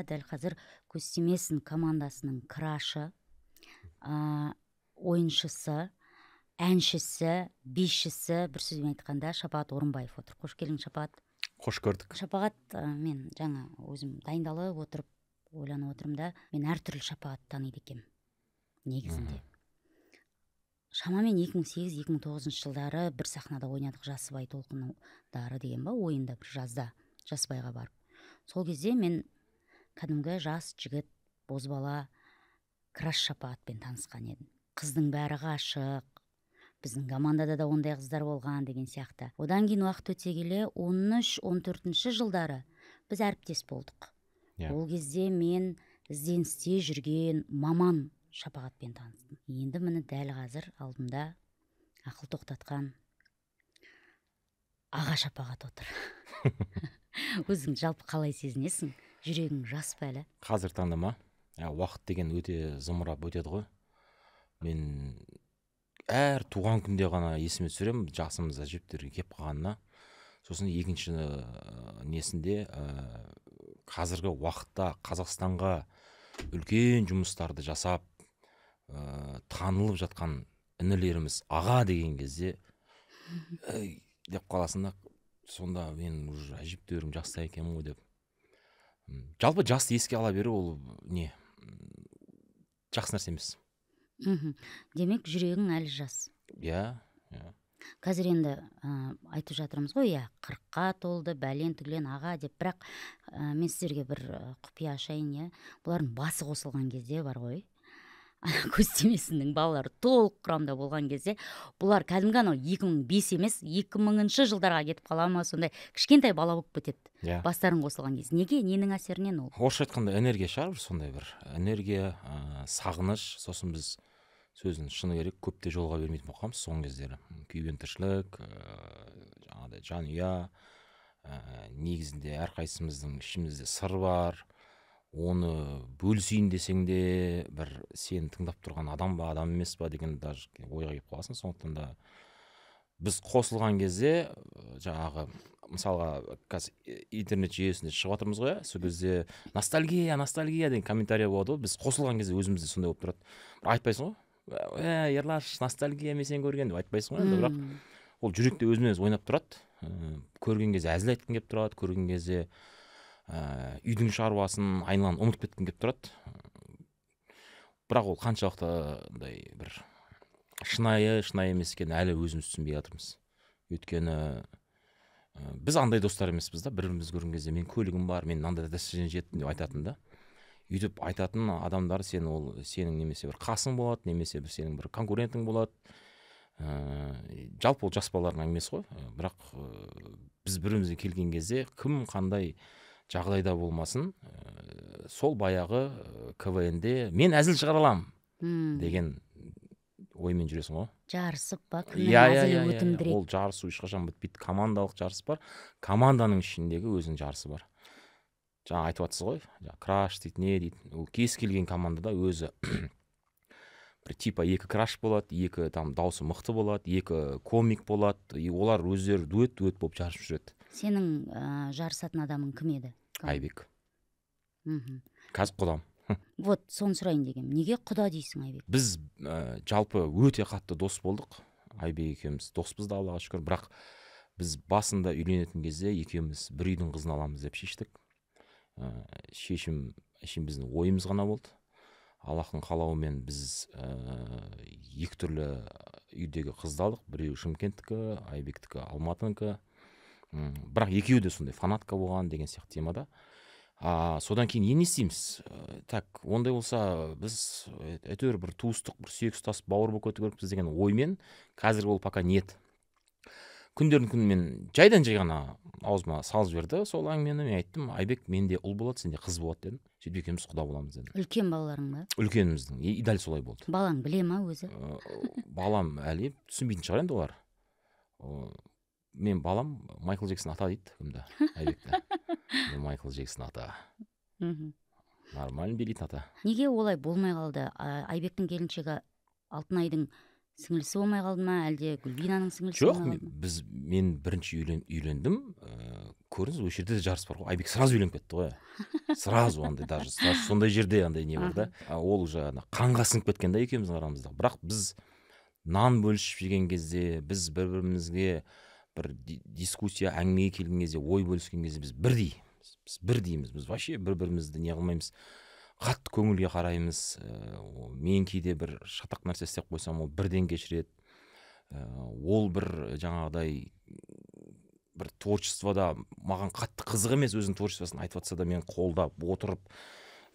дәл қазір көз тимесін командасының крашы, ойыншысы, әншісі, бишісі, бір сөзбен айтқанда Шапағат Орынбаев отыр. Қош келдің, Шапағат. Қош көрдік. Шапағат, мен жаңа өзім дайындалып отырып, ойланып отырмын да, мен әртүрлі Шапағат таниды екем негізінде. Шамамен 2008-2009 жылдары бір сахнада ойнадық, Жасыбай толқындары деген ба, ойында бір жазда Жасыбайға барып. Сол кезде мен кәдімгі жас жігіт, бозбала, краш Шапағатпен танысқан едім. Қыздың бәрі ғашық, біздің командада да ондай қыздар болған деген сияқты. Одан кейін уақыт өте келе 13-14 жылдары біз әріптес болдық. Ол кезде мен ізденісте жүрген маман Шапағатпен таныстым. Енді міне дәл қазір алдымда ақыл тоқтатқан аға Шапағат отыр. Өзің жалпы қалай сезінесің? Жүрегің жас па әлі? Қазір таңда ма? Уақыт деген өте зымырап өтеді ғой. Мен әр туған күнде ғана есіме түсіремін, жасымыз әжептерге кеп қалғанына. Сосын екінші несінде қазіргі уақытта Қазақстанға үлкен жұмыстарды жасап, танылып жатқан інілеріміз аға деген кезде деп қаласында, сонда мен уже әжептәуір жаста екенмін ғой деп. Жалпы жасты еске ала беру ол не? Жақсы нәрсе емес. Демек жүрегің әлі жас. Иә. Қазір енді айтып жатырмыз ғой, 40-қа толды, бәлен түгілен аға деп, бірақ мен сіздерге бір құпия ашайын, бұлардың басы қосылған кезде бар ғой. Көз тимесіннің балалары толық құрамда болған кезде, бұлар кәдімгі анау 2005 емес, 2000 жылдарға кетіп қала ма, сондай кішкентай бала болып кетеді. Бастарын қосылған кезде. Неге? Ненің әсерінен ол? Орысша айтқанда энергия шығар, сондай бір энергия, сағыныш, сосын біз сөзін шыны керек көпте жолға бермейтін болғанбыз соңғы кездері. Күйбең тіршілік, жаңағыдай жанұя, негізінде әрқайсымыздың ішімізде сыр бар. Оны бөлісейін десең де бір сені тыңдап тұрған адам ба, адам емес па деген даже ойға келіп қаласың. Сондықтан да біз қосылған кезде жаңағы мысалға қазір интернет жүйесінде шығып жатырмыз ғой, сол кезде ностальгия деген комментарий болады ғой. Біз қосылған кезде өзімізде сондай болып тұрады. Айтпайсың ғой, Ерлаш ностальгия мен сен көрген деп айтпайсың ғой, бірақ ол жүректе өзімен өзі ойнап тұрады. Көрген кезде әзіл айтқың келіп тұрады, көрген кезде үйдің шаруасын айналаны ұмытып кеткім келіп тұрады. Бірақ ол қаншалықты бір шынайы емес екенін әлі өзіміз түсінбей жатырмыз. Өйткені біз андай достар емеспіз да, біріміз көрген кезде мен көлігім бар, мен мынандай дәрежеге жеттім деп айтатын да. Үйтіп айтатын адамдар сенің немесе бір қасың болады, немесе сенің бір конкурентің болады. Жалпы ол жас балалардың әңгімесі ғой. Бірақ біз бірімізге келген кезде кім қандай жағдайда болмасын, сол баяғы КВН-де мен әзіл шығара аламын деген оймен жүресің ғой. Жарысып ба, кімнің әзілі өтімдірек. Ол жарысу ешқашан бітпейді. Командалық жарыс бар. Команданың ішіндегі өзінің жарысы бар. Жаңа айтып жатсыз ғой, краш дейді, не дейді. Ол кез келген командада өзі бір типа екі краш болады, екі там даусы мықты болады, екі комик болады. Олар өздері дуэт болып жарысып жүреді. Сенің жарысатын адамың кім еді? Айбек. Қазір құдам. Вот, соны сұрайын дегем. Неге құда дейсің, Айбек? Біз жалпы өте қатты дос болдық. Айбек екеуміз доспыз да, Аллаға шүкір. Бірақ біз басында үйленетін кезде екеуміз бір үйдің қызын аламыз деп шештік. Шешім біздің ойымыз ғана болды. Аллахтың қалауымен біз екі түрлі үйдегі қызды алдық. Біреуі Шымкенттікі, Айбектікі Алматыныкі. Бірақ екеуі де сондай фанатка болған деген сияқты темада. Содан кейін не істейміз? Так, ондай болса біз әйтеуір бір туыстық, бір сүйек ұстас бауыр болып кету керекпіз деген оймен, қазір ол пока нет. Күндердің күні мен жайдан жай ғана аузыма салып жіберді сол әңгімені. Мен айттым, Айбек, менде ұл болады, сенде қыз болады дедім. Сөйтіп екеуміз құда боламыз дедім. Үлкен балаларың ба? Үлкеніміздің. Дәл солай болды. Балаң біле ма өзі? Балам әлі түсінбейтін шығар енді олар. Мен балам Майкл Джексон ата дейді кімді? Айбекті. Майкл Джексон ата. Нормально билейтін ата. Неге олай болмай қалды? Айбектің келіншегі Алтынайдың сіңілісі болмай қалды ма, әлде Гүлбинаның сіңілісі болмай қалды ма? Жоқ, мен бірінші үйлендім. көрдіңіз, осы жерде де жарыс бар ғой. Айбек сразу үйленіп кетті ғой. Сразу андай даже сондай жерде андай не бар да. Ол уже қанға сіңіп кеткен да екеуміздің арамызда. Бірақ біз нан бөлісіп жеген кезде, біз бір-бірімізге бір дискуссия, әңгімеге келген кезде, ой бөліскен кезде біз бірдейміз. Біз вообще бір-бірімізді не қылмаймыз. Қатты көңілге қараймыз. Мен кейде бір шатақ нәрсе істеп қойсам, ол бірден кешіреді. Ол бір жаңағыдай бір творчествода маған қатты қызық емес, өзінің творчествосын айтып жатса да мен қолдап отырып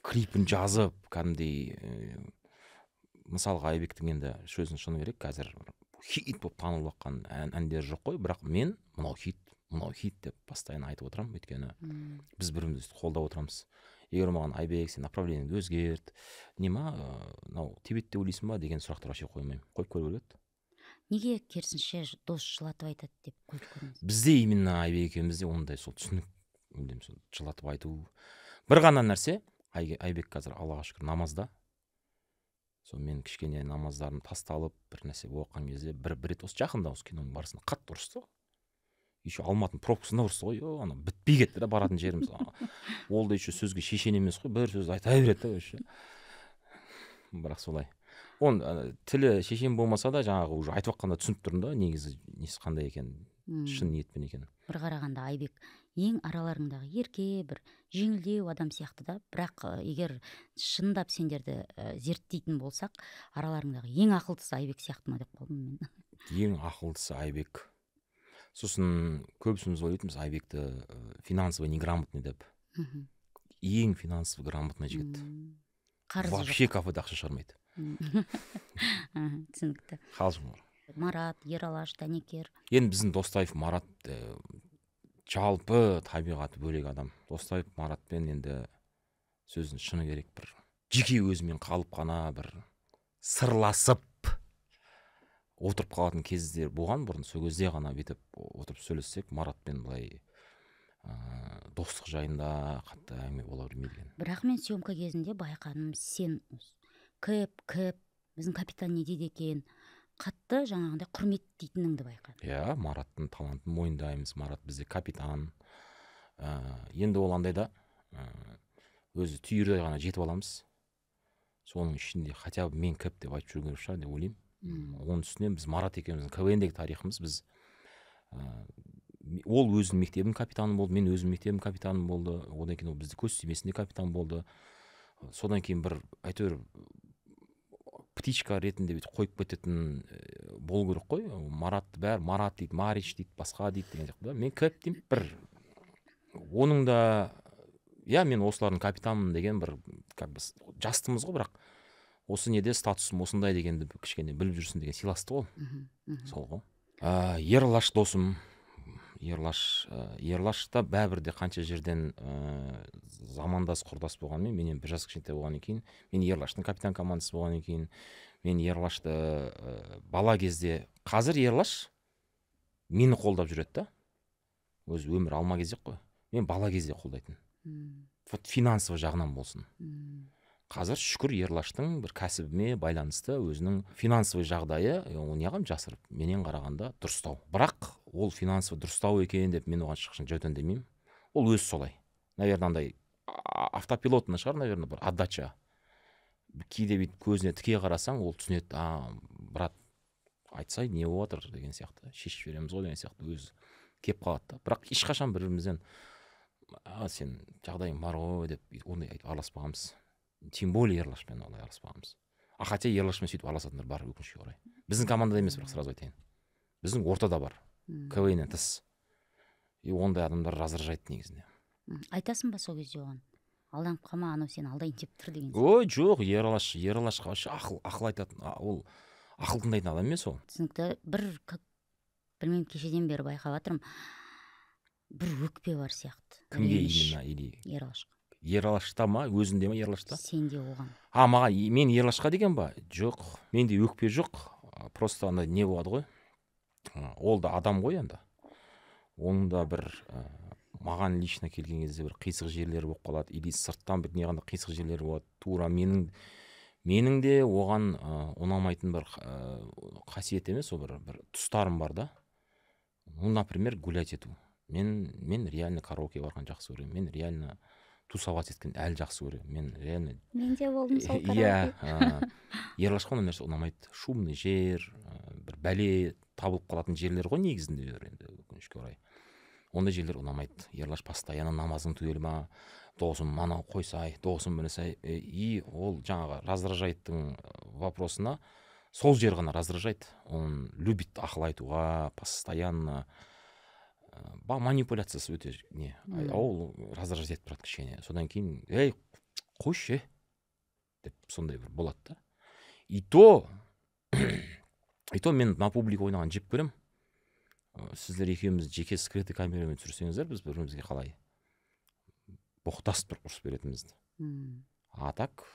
клипін жазып, кәдімгідей мысалға Айбектің енді сөзін шыны керек, қазір хит болып танылып жатқан әндер жоқ қой, бірақ мен мынау хит деп постоянно айтып отырамын, өйткені біз бірімізді қолдап отырамыз. Егер маған Айбек, сен направлениеңді өзгерт, мынау тебет деп ойлайсың ба деген сұрақтар вообще қоймаймын. Қойып көріп еді. Неге керісінше дос жылатып айтады деп қойып көріңіз? Бізде именно Айбек екеумізде ондай сол түсінік, жылатып айту. Бір ғана нәрсе, Айбек қазір Аллаға шүкір намазда. Сол мен кішкене намаздарым тасталып, бір нәрсе болған кезде бір рет осы жақында осы киноның барысында қатты ұрысты. Еще Алматының пробкасында ұрысты ғой. Ана бітпей кетті да баратын жеріміз. Ол да еще сөзге шешен емес қой, бір сөз айта береді да. Бірақ солай. Оның тілі шешен болмаса да жаңағы уже айтып жатқанда түсініп тұрмын да, негізі несі қандай екенін, шын ниетпен екенін. Бір қарағанда Айбек ең араларыңдағы ерке, бір жеңілдеу адам сияқты да, бірақ егер шындап сендерді зерттейтін болсақ, араларыңдағы ең ақылдысы Айбек сияқты ма деп қалдым мен. Ең ақылдысы Айбек. Сосын көбісіміз ойлайтынбыз Айбекті финансово неграмотный деп. Ең финансово грамотный жігіт. Вообще кафеде ақша шығармайды. Түсінікті. Қалжың. Марат, Ералаш, Дәнекер. Енді біздің Достаев Марат жалпы табиғаты бөлек адам. Достаев Маратпен енді сөзін шыны керек бір жеке өзімен қалып қана бір сырласып отырып қалатын кездер болған бұрын. Сол кезде ғана бүйтіп отырып сөйлессек, Маратпен былай достық жайында қатты әңгіме бола бермейді. Бірақ мен съемка кезінде байқадым, сен кеп, біздің капитан не дейді екен, қатты жаңағындай құрметтейтініңді байқадым. Иә, Мараттың талантын мойындаймыз. Марат бізде капитан. Енді ол андай да өзі түйірде ғана жетіп аламыз. Соның ішінде хотя бы мен кеп деп айтып жүрген шығар деп ойлаймын. Оның үстінен біз Марат екеуміздің КВН-дегі тарихымыз, біз ол өзінің мектебінің капитаны болды, мен өзім мектебім капитаным болды. Одан кейін ол бізді көстемесінде капитан болды. Содан кейін бір әйтеуір птичка ретінде бүйтіп қойып кететін болу керек қой. Маратты бәрі Марат дейді, Марич дейді, басқа дейді деген сияқты. Мен кеп деймін, бір оның да мен осылардың капитанмын деген бір как бы жастымыз ғой, бірақ осы неде статусым осындай дегенді кішкене біліп жүрсін деген сыйластық ол. Сол ғой. Ерлаш досым. Ерлашта бәрібірде қанша жерден замандас құрдас болғанмен, менен бір жас кішкентай болғаннан кейін, мен Ерлаштың капитан командасы болғаннан кейін, мен Ерлашты бала кезде, қазір Ерлаш мені қолдап жүреді да. Өзі өмір алма кезде қой. Мен бала кезде қолдайтын. Вот финансово жағынан болсын. Қазір шүкір Ерлаштың бір кәсібіме байланысты өзінің финансовый жағдайы, ол неғам жасырып, менен қарағанда дұрыстау. Бірақ ол финансовый дұрыстау екен деп мен оған шықшын жөтен демеймін. Ол өзі солай. Наверное, андай автопилотына шығар, наверное, бір отдача. Кейде бүйтіп көзіне тіке қарасаң, ол түсінеді, брат, айтсай не болып жатыр деген сияқты, шешіп береміз ғой деген сияқты өзі кеп қалады. Бірақ ешқашан бірімізден сен жағдайың бар ғой деп ондай араласпағанбыз. Тем более Ерлашпен олай араласпағанбыз. Хотя Ерлашпен сөйтіп араласатындар бар, өкінішке орай. Біздің командада емес, бірақ сразу айтайын. Біздің ортада бар. КВН-нен тыс. Ондай адамдар раздражает негізінде. Айтасың ба сол кезде оған? Алданып қалма, анау сені алдайын деп тұр деген. Ой, жоқ, Ерлашқа ақыл айтатын, ол ақыл тыңдайтын адам емес ол. Түсінікті. Білмеймін, кешеден бері байқап жатырмын. Бір өкпе бар сияқты. Кімге именно? Ерлашқа. Ерлашта ма? Өзінде ма Ерлашта? Сенде оған. Мен Ерлашқа деген ба? Жоқ. Менде өкпе жоқ. Просто андай не болады ғой. Ол да адам ғой енді. Оның да бір маған лично келген кезде бір қисық жерлері болып қалады. Или сырттан бір неғанда қисық жерлері болады. Тура менің де оған ұнамайтын бір қасиет емес, ол бір тұстарым бар да. Ну, например, гулять ету. мен реально караоке барған жақсы көремін, мен реально тусовать еткен әлі жақсы көремін, мен реально мен де болдым сол иә караоке. Ерлашқа ондай нәрсе ұнамайды. Шумный жер, бір бәле табылып қалатын жерлер ғой негізінде, енді өкінішке орай ондай жерлер ұнамайды. Ерлаш постоянно намазың түгел ма, досым анау қойсай, досым білесай, и ол жаңағы раздражайттың вопросына сол жер ғана раздражает. Он любит ақыл айтуға, постоянно манипуляциясы өте не, ол раздражать етіп тұрады кішкене. Содан кейін ей қойшы деп сондай бір болады да. И то мен на публика ойнаған жеп көремін. Сіздер екеуміз жеке скрытый камерамен түсірсеңіздер, біз бірімізге қалай боқтасып бір ұрыс беретінімізді. А так,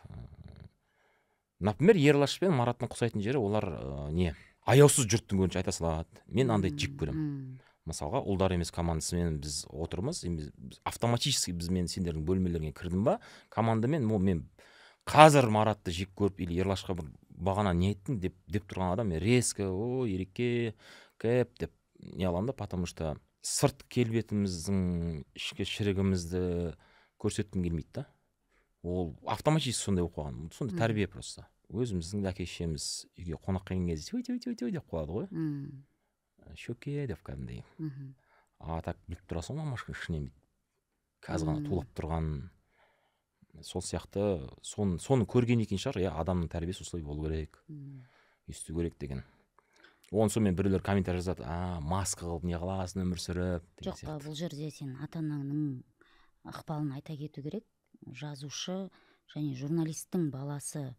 например, Ерлаш пен Мараттың құсайтын жері, олар не, аяусыз жұрттың көзінше айта салады. Мен андай жек көремін. Мысалға, ұлдар емес командасымен біз отырмыз, автоматически мен сендердің бөлмелеріңе кірдім ба, командамен мен қазір Маратты жек көріп или Ерлашқа бір бағана не айттың деп тұрған адам резко, ерекке кеп деп не аламын да, потому что сырт келбетіміздің ішкі шірігімізді көрсеткім келмейді да. Ол автоматически сондай болып қойған. Сондай тәрбие просто. Өзіміздің әке шешеміз үйге қонақ келген кезде өй деп қояды ғой. Шөке деп кәдімгідей. А так біліп тұрасың ғой, мамашка ішінен қазір ғана тулап тұрған. Сол сияқты соны көрген екен шығар, адамның тәрбиесі осылай болу керек, есту керек деген. Оны сонымен біреулер комментарий жазады, маска қылып не қыласың өмір сүріп. Жоқ, бұл жерде сен ата-анаңның ықпалын айта кету керек. Жазушы және журналисттің баласы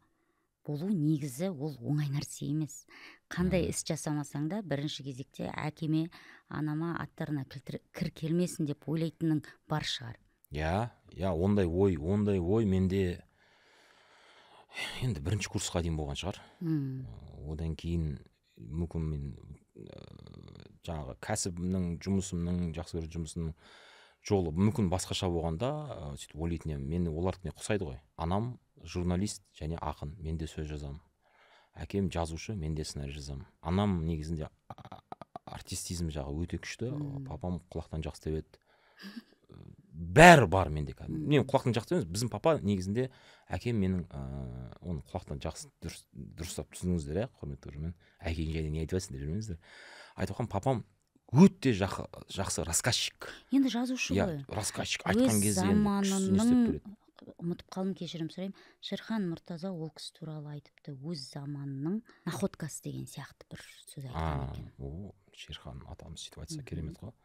болу негізі ол оңай нәрсе емес. Қандай іс жасамасаң да бірінші кезекте әкеме, анама аттарына кір келмесін деп ойлайтының бар шығар. Ондай ой менде енді бірінші курсқа дейін болған шығар. Одан кейін мүмкін мен жаңағы кәсібімнің, жұмысымның, жақсы көретін жұмысымның жолы мүмкін басқаша болғанда сөйтіп ойлайтын едім. Мені олардікіне ұқсайды ғой. Анам журналист және ақын, мен де сөз жазамын. Әкем жазушы, мен де сценарий жазамын. Анам негізінде артистизм жағы өте күшті, папам құлақтан жақсы тебеді. Бәрі бар менде. Мен құлақтан жақсы емес, біздің папа негізінде әкем менің оны құлақтан жақсы дұрыстап түсініңіздер, құрметті көрермен. Әкең жайында не айтып жатсыңдар жүрмеңіздер. Айтып отқан папам өте жақсы рассказчик. Енді жазушы ғой. Рассказчик айтқан кезде енді ұмытып қалым, кешірім сұраймын. Шерхан Мұртаза ол кісі туралы айтыпты, өз заманының находкасы деген сияқты бір сөз айтқан екен. Шерхан атамыз сөйтіп айтса керемет қой.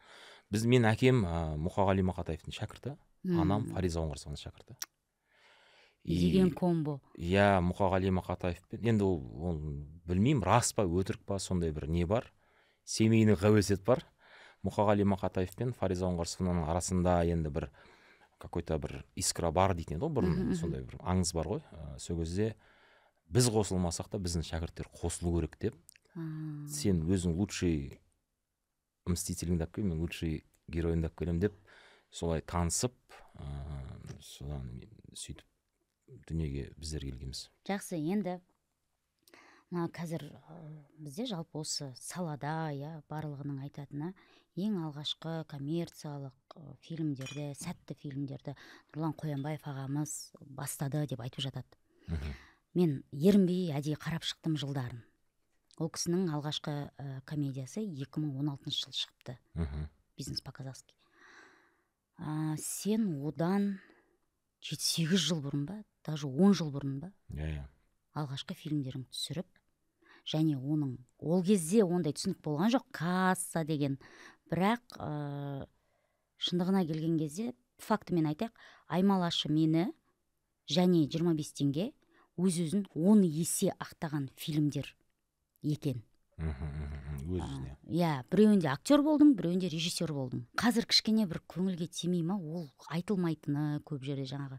Мен әкем Мұқағали Мақатаевтың шәкірті, анам Фариза Оңғарсованың шәкірті. Деген комбо. Мұқағали Мақатаевпен, енді ол білмеймін, рас па, өтірік па, сондай бір не бар. Семейный қауесет бар. Мұқағали Мақатаев пен Фариза Оңғарсованың арасында енді бір какой-то бір искра бар дейтін еді ғой, бұрын сондай бір аңыз бар ғой. Сол кезде біз қосылмасақ та біздің шәкірттер қосылу керек деп, сен өзің лучший мстителіңді алып кел, мен лучший геройыңды алып келем деп, солай танысып, содан сөйтіп дүниеге біздер келгенбіз. Жақсы, енді қазір бізде жалпы осы салада, барлығының айтатыны, ең алғашқы коммерциялық фильмдерді, сәтті фильмдерді Нұрлан Қоянбаев ағамыз бастады деп айтып жатады. Мен ерінбей әдейі қарап шықтым жылдарын. Ол кісінің алғашқы комедиясы 2016 жыл шықты. Бизнес по-казахски. Сен одан 7-8 жыл бұрын ба, даже 10 жыл бұрын ба? Алғашқы фильмдерін түсіріп, және оның ол кезде ондай түсінік болған жоқ, касса деген. Бірақ шындығына келген кезде, фактімен айтайық, Аймалашы мені және 25 теңге өз-өзін 10 есе ақтаған фильмдер екен. Біреуінде актер болдың, біреуінде режиссер болдың. Қазір кішкене бір көңілге тимей ма, ол айтылмайтыны көп жерде жаңағы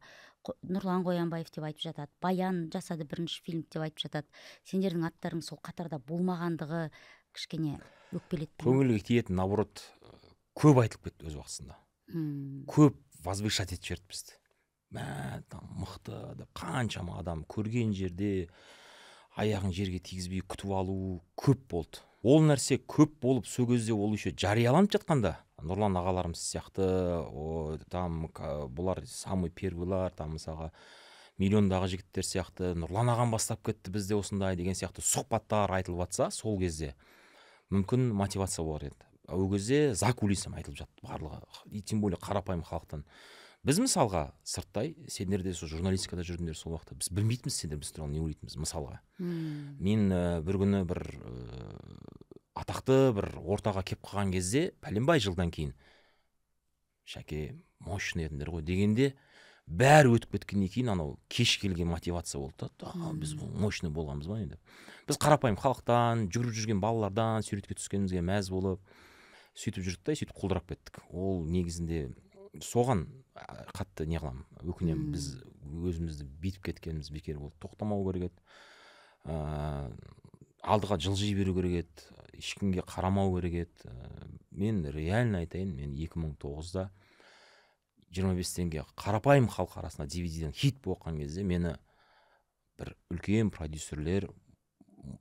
Нұрлан Қоянбаев деп айтып жатады, Баян жасады бірінші фильм деп айтып жатады. Сендердің аттарың сол қатарда болмағандығы кішкене өкпелетті. Көңілге тиетін, наоборот, көп айтылып кетті өз уақытысында. Көп возвышать етіп жіберді бізді. Мықты деп қаншама адам көрген жерде аяғын жерге тигізбей күтіп алу көп болды. Ол нәрсе көп болып, сол кезде ол еще жарияланып жатқанда, Нұрлан ағаларымыз сияқты, там бұлар самый первыйлар, там мысалға миллиондағы жігіттер сияқты Нұрлан ағам бастап кетті бізде осындай деген сияқты сұхбаттар айтылып жатса, сол кезде мүмкін мотивация болар еді. Ол кезде за кулисом айтылып жатты барлығы, и тем более қарапайым халықтан. Біз мысалға сырттай, сендер де сол журналистикада жүрдіңдер сол уақытта, біз білмейтінбіз сендер біз туралы не ойлайтынбыз. Мысалға мен бір күні бір атақты бір ортаға кеп қалған кезде, пәленбай жылдан кейін Шәке мощный едіңдер ғой дегенде, бәрі өтіп кеткеннен кейін анау кеш келген мотивация болды да, біз мощный болғанбыз ба енді. Біз қарапайым халықтан, жүріп жүрген балалардан суретке түскенімізге мәз болып сөйтіп жүрдік та, сөйтіп құлдырап кеттік. Ол негізінде соған қатты не қыламын, өкінемін. Біз өзімізді битіп кеткеніміз бекер болды. Тоқтамау керек еді, алдыға жылжи беру керек еді, ешкімге қарамау керек еді. Мен реально айтайын, мен 2009-да 25 теңге қарапайым халық арасында DVD-ден хит болған кезде мені бір үлкен продюсерлер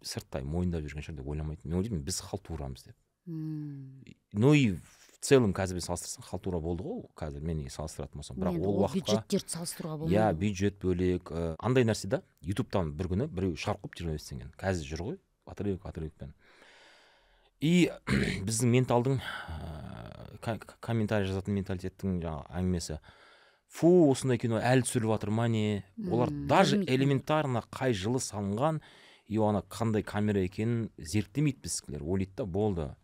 сырттай мойындап жүрген шығар деп ойламайтын. Мен ойлаймын, біз халтурамыз деп. Ну и в целом қазір салыстырсаң халтура болды ғой қазір, мен салыстыратын болсам, бірақ ол уақытқа бюджеттерді салыстыруға болмайды. Иә, бюджет бөлек, андай нәрсе да, ютубтан бір күні біреу шығарып қойып 25 теңгені. Қазір жүр ғой отрывокпен. И біздің менталдың комментарий жазатын менталитеттің жаңағы әңгімесі, фу, осындай кино әлі түсіріліп жатыр ма не? Олар даже элементарно қай жылы салынған, и ана қандай камера екенін зерттемейді біздікілер. Ойлайды да, болды.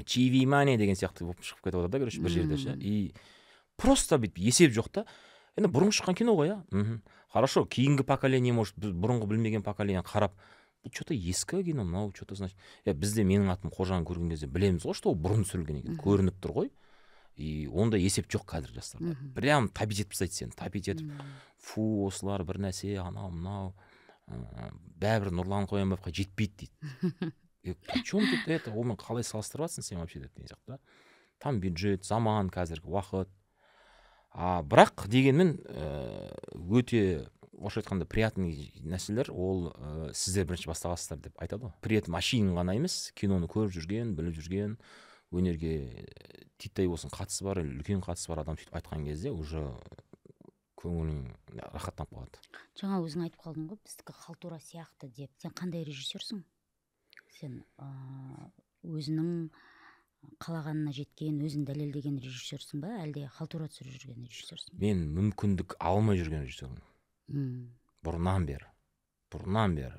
Чивимания деген сияқты болып шығып кетіп отыр да, короче, бір жерде ше. И просто бүйтіп есеп жоқ та. Енді бұрынғы шыққан кино ғой, иә. Хорошо, кейінгі поколение, может, бұрынғы білмеген поколение қарап, что-то ескі кино, мынау что-то значит. Бізде менің атым Қожаны көрген кезде білеміз ғой, что ол бұрын түсірілген екен, көрініп тұр ғой. И онда есеп жоқ қазір жастарда. Прям тапить етіп тастайды сені, тапить етіп. Фу, осылар бір нәрсе, анау мынау. Бәрібір Нұрлан Қоянбаевқа жетпейді дейді. При чем тут это? Олмен қалай салыстырып жатсың сен вообще деген сияқты. Там бюджет, заман, қазіргі уақыт. Бірақ дегенмен өте орысша айтқанда приятный нәрселер, ол сіздер бірінші бастағансыздар деп айтады ғой. При этом әшейін ғана емес, киноны көріп жүрген, біліп жүрген, өнерге титтей болсын қатысы бар, үлкен қатысы бар адам сөйтіп айтқан кезде уже көңілің рахаттанып қалады. Жаңа өзің айтып қалдың ғой, біздікі халтура сияқты деп. Сен қандай режиссерсің? Сен өзінің қалағанына жеткен, өзін дәлелдеген режиссерсің ба, әлде халтура түсіріп жүрген режиссерсің? Мен мүмкіндік алмай жүрген режиссермін. Бұрыннан бері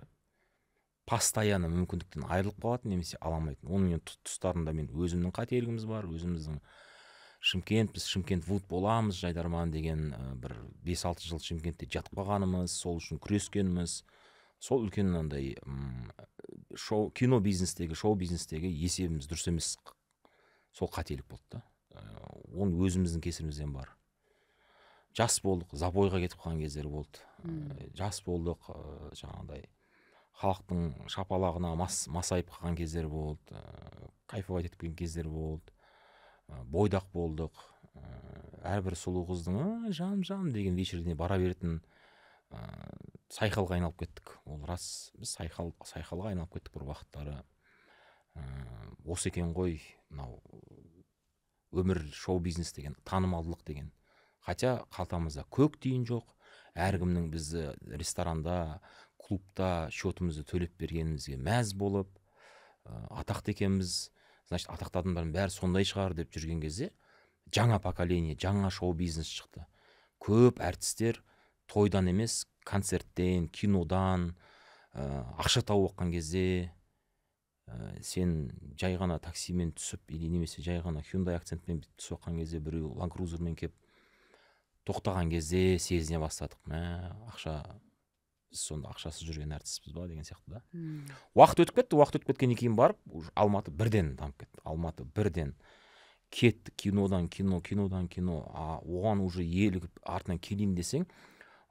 постоянно мүмкіндіктен айырылып қалатын немесе аламайтын. Оның тұстарында мен өзімнің қателігіміз бар, өзіміздің біз Шымкент вуд боламыз, Жайдарман деген бір 5-6 жыл Шымкентте жатып қалғанымыз, сол үшін күрескеніміз, сол үлкен андай кино бизнестегі, шоу бизнестегі есебіміз дұрыс емес, сол қателік болды да. Оны өзіміздің кесірімізден бар. Жас болдық, забойға кетіп қалған кездер болды. Жас болдық, жаңағыдай халықтың шапалағына масайып қалған кездер болды, кайфовать еткен кездер болды. Бойдақ болдық, әрбір сұлу қыздың жам деген вечеріне бара беретін сайқалға айналып кеттік. Ол рас, біз сайқалға айналып кеттік бір уақыттары. Осы екен ғой, мынау өмір, шоу бизнес деген, танымалдылық деген. Хотя қалтамызда көк тиын жоқ, әркімнің бізді ресторанда, клубта счетымызды төлеп бергенімізге мәз болып, атақты екенбіз, значит, атақты адамдардың бәрі сондай шығар деп жүрген кезде, жаңа поколение, жаңа шоу бизнес шықты. Көп әртістер тойдан емес, концерттен, кинодан ақша тауып отқан кезде, сен жай ғана таксимен түсіп, или немесе жай ғана Hyundai акцентпен түсіп отқан кезде, біреу Land Cruiserмен кеп тоқтаған кезде сезіне бастадық. Біз сонда ақшасыз жүрген әртіспіз ба деген сияқты да. Уақыт өтіп кеткеннен кейін барып, Алматы бірден дамып кетті. Алматы бірден кетті, кинодан кино. Оған уже елігіп артынан келейін десең,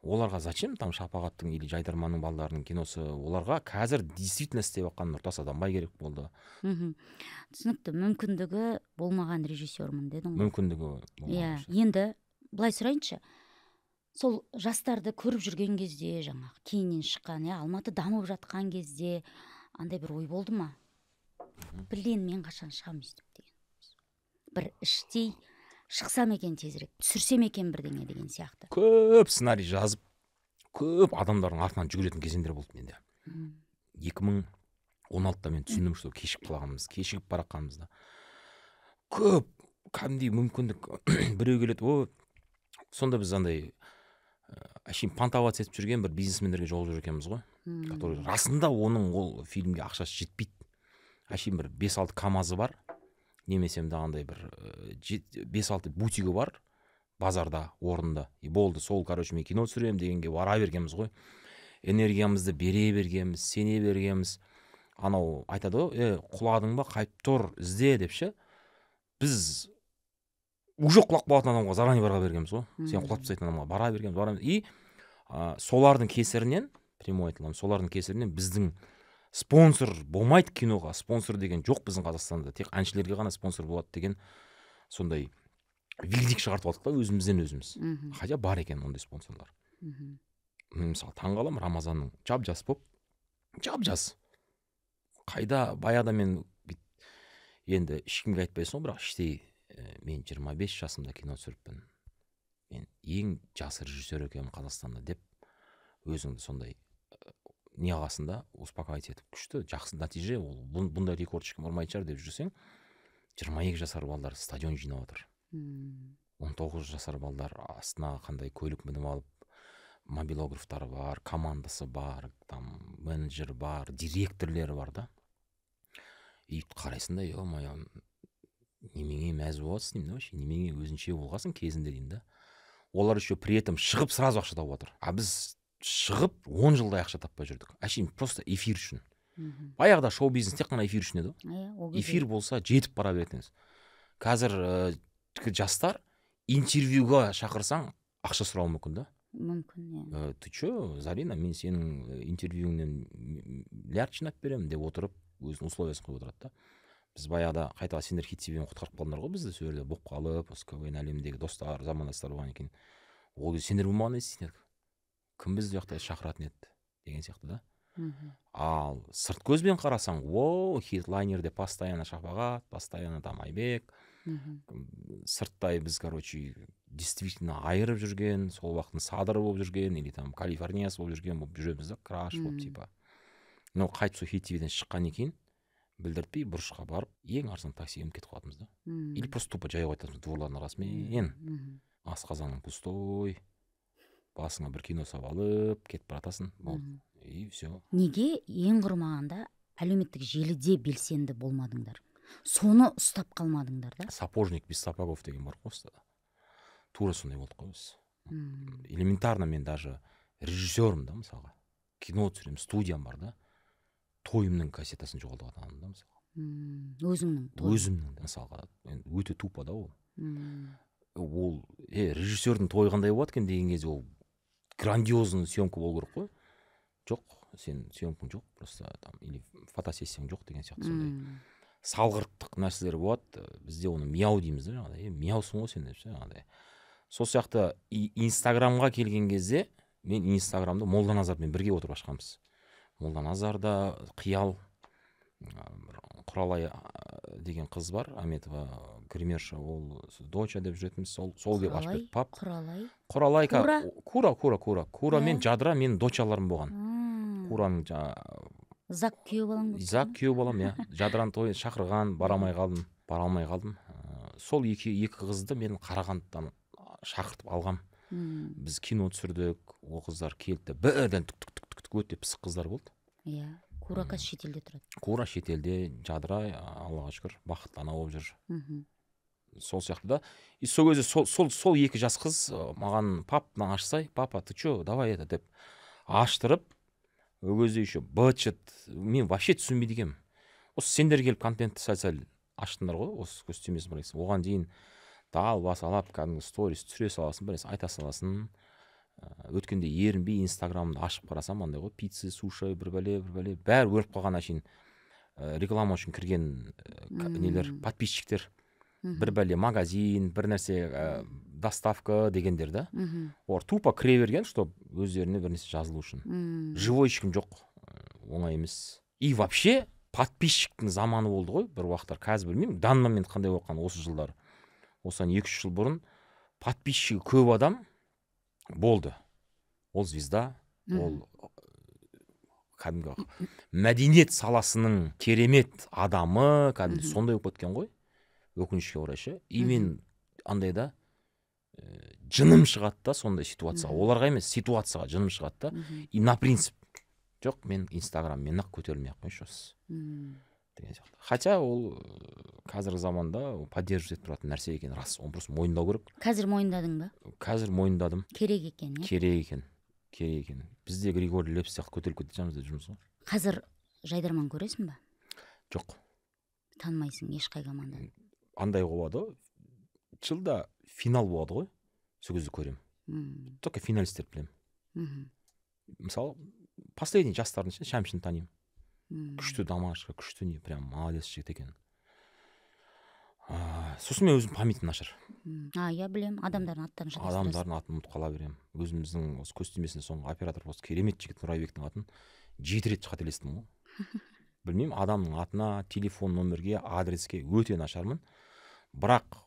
оларға зачем там Шапағаттың или Жайдарманның балаларының киносы? Оларға қазір действительно істеп жатқан Нұртас Адамбай керек болды. Түсінікті, мүмкіндігі болмаған режиссермін дедің ғой. Мүмкіндігі болмаған. Енді былай сұрайыншы, сол жастарды көріп жүрген кезде, жаңағы кейіннен шыққан, Алматы дамып жатқан кезде андай бір ой болды ма? Мен қашан шығам өйстіп деген. бір іштей шықсам екен тезірек, түсірсем екен бірдеңе деген сияқты. Көп сценарий жазып, көп адамдардың артынан жүгіретін кезеңдер болды менде. 2016-да мен түсіндім, что кешігіп барақанымызда. Көп кәдімгідей мүмкіндік біреу келеді, сонда біз андай әшейін понтоваться етіп жүрген бір бизнесмендерге жолығып жүр екенбіз ғой. Который расында оның ол фильмге ақшасы жетпейді. Әшейін бір 5-6 КамАЗы бар, немесе андай бір 5-6 бутигі бар базарда, орында. И болды, сол мен кино түсіремін дегенге бара бергенбіз ғой. Энергиямызды бере бергенбіз, сене бергенбіз. Анау айтады ғой, құладың ба, қайып тұр, ізде деп ше. Біз уже құлап қалатын адамға заранее бара бергенбіз ғой. Сен құлап тастайтын адамға бара бергенбіз. И солардың кесірінен, прямой айтылған, солардың кесірінен біздің спонсор болмайды киноға. Спонсор деген жоқ біздің Қазақстанда. Тек әншілерге ғана спонсор болады деген сондай вилдик шығартып алдық та өзімізден өзіміз. Хотя бар екен ондай спонсорлар. Мысалы таңғаламын, Рамазанның жап-жас болып, жап-жас. Қайда баяғыда мен енді ешкімге айтпайсың, бірақ іштей мен 25 жасымда кино түсіріппін. Мен ең жас режиссер екенмін Қазақстанда деп өзіңді сондай неғасында успокоить етіп, күшті, жақсы нәтиже, ол бұндай рекорд ешкім ұрмайтын шығар деп жүрсең, 22 жасар балдар стадион жинап отыр. 19 жасар балдар астына қандай көлік мініп алып, мобилографтары бар, командасы бар, там менеджер бар, директорлері бар да. И қарайсың да, ё-моё, немене мәз боласың деймін да, вообще немене өзінше болғасың кезінде деймін да. Олар еще при этом шығып сразу ақша тауып отыр. А біз шығып 10 жылдай ақша таппай жүрдік. Әшейін просто эфир үшін. Баяғыда шоу-бизнес тек қана эфир үшін еді. Эфир болса жетіп бара беретініз. Қазір жастар интервьюға шақырсаң ақша сұрауы мүмкін да. Мүмкін, ты чё, Зарина, мен сенің интервьюіңнен миллиард жинап беремін деп отырып, өзінің условиясын қойып отырады да. Біз баяғыда қайта сендер хит себебін құтқарып қалдыңдар ғой, бізді сол жерде болып қалып, осы КВН әлеміндегі достар, замандастар болған екен. Ол сендер болмаған естісіңдер. Кім бізді жақта шақыратын еді деген сияқты да. Ал сырт көзбен қарасаң, хитлайнерде постоянно Шапағат, постоянно там Айбек. Сырттай біз, действительно айырып жүрген, сол уақыттың Садыры болып жүрген, или там Калифорниясы болып жүрген болып жүреміз да, краш болып типа. Но қайтып сол хит ТВ-ден шыққан екен, білдіртпей бұрышқа барып, ең арзан таксиге кетіп қалатынбыз да. Или просто тупо жай қоятынбыз дворлардың арасымен. Асқазаның пустой, басыңа бір кино салып алып, кетіп баратасың, болды. И все. Неге ең құрмағанда әлеуметтік желіде белсенді болмадыңдар? Соны ұстап қалмадыңдар да? Сапожник без сапогов деген бар қосты. Тура сондай болдық қой біз. Элементарно мен даже режиссермін да, мысалға. Кино түсіремін, студиям бар да. Тойымның кассетасын жоғалтып алғанмын да, мысалға. Өзімнің, мысалға. Өте тупо да ол. Ол режиссердің тойы қандай болады екен деген кезде ол грандиозный съемка болу керек қой. Жоқ, сен съемкаң жоқ, просто там или фотосессияң жоқ деген сияқты сондай салғырттық нәрселер болады. Бізде оны мяу дейміз да, жаңағыдай. Мяусың ғой сен деп ше, жаңағыдай. Сол сияқты Инстаграмға келген кезде мен Инстаграмды Молданазармен бірге отырып ашқанбыз. Молданазарда Қиял, Құралай деген қыз бар, Аметова гримерша, ол доча деп жүретінбіз, сол деп ашып берді. Пап. Құралай. Кура мен Жадыра менің дочаларым болған. Кураның Зак күйеу балам. Зак күйеу балам, Жадыраны той шақырған, бара алмай қалдым. Сол екі қызды мен Қарағандыдан шақыртып алғам. Біз кино түсірдік, ол қыздар келді, бірден түк өте пысық қыздар болды. Кура қазір шетелде тұрады. Кура шетелде, Жадыра, Аллаға шүкір, бақытты ана болып жүр. Сол сияқты да. И сол кезде сол екі жас қыз маған папаны ашсай, папа, ты чё, давай это деп аштырып, ол кезде еще бычыт, мен вообще түсінбейді екенмін. Осы сендер келіп контентті сәл-сәл аштыңдар ғой, осы көстемесін бірексің. Оған дейін дал басалап, кәдімгі сторис түсіре саласың, біресе айта саласың. Өткенде ерінбей Инстаграмды ашып қарасам, андай ғой, пиццы, суши, бір бәле, бәрі өліп қалған әшейін реклама үшін кірген нелер, подписчиктер. Бір бәле магазин, бір нәрсе доставка дегендер да. Олар тупо кіре берген, чтобы өздеріне бір нәрсе жазылу үшін. Живой ешкім жоқ, оңай емес. И вообще подписчиктің заманы болды ғой бір уақыттар, қазір білмеймін, данный момент қандай болған осы жылдар. осыдан 2-3 жыл бұрын подписчигі көп адам болды. Ол звезда, ол кәдімгі мәдениет саласының керемет адамы, кәдімгі сондай болып кеткен ғой, өкінішке орай ше. И мен андайда жыным шығады да сондай ситуацияға. Оларға емес, ситуацияға жыным шығады да. И на принцип, жоқ, мен инстаграммен ақ көтерілмей ақ қойшы осы. Деген сияқты. Хотя ол қазіргі заманда поддерживать етіп тұратын нәрсе екен рас. Оны просто мойындау керек. Қазір мойындадың ба? Қазір мойындадым. Керек екен, иә? Керек екен. Бізде Григорий Лепс сияқты көтеріліп кетіп жатырмыз деп жұмыс ғой. Қазір жайдарман көресің ба? Жоқ. Танымайсың ешқай команданы? Андай болады, жылда финал болады ғой, сол кезде көрем. Только финалистер білем. Мысалы, последний жастардың ішінде Шәмшін танимын. Күшті домашқа, күшті не, прям молодец жігіт екен. Сосын мен өзім памятім нашар. Я білем, адамдардың аттарын жатастырасың. Адамдардың атын ұмытып қала берем. Өзіміздің осы көстемесінде соңғы оператор осы керемет жігіт Нұрайбектің атын 7 рет қателестім ғой. Білмеймін, адамның атына, телефон номерге, адреске өте нашармын. Бірақ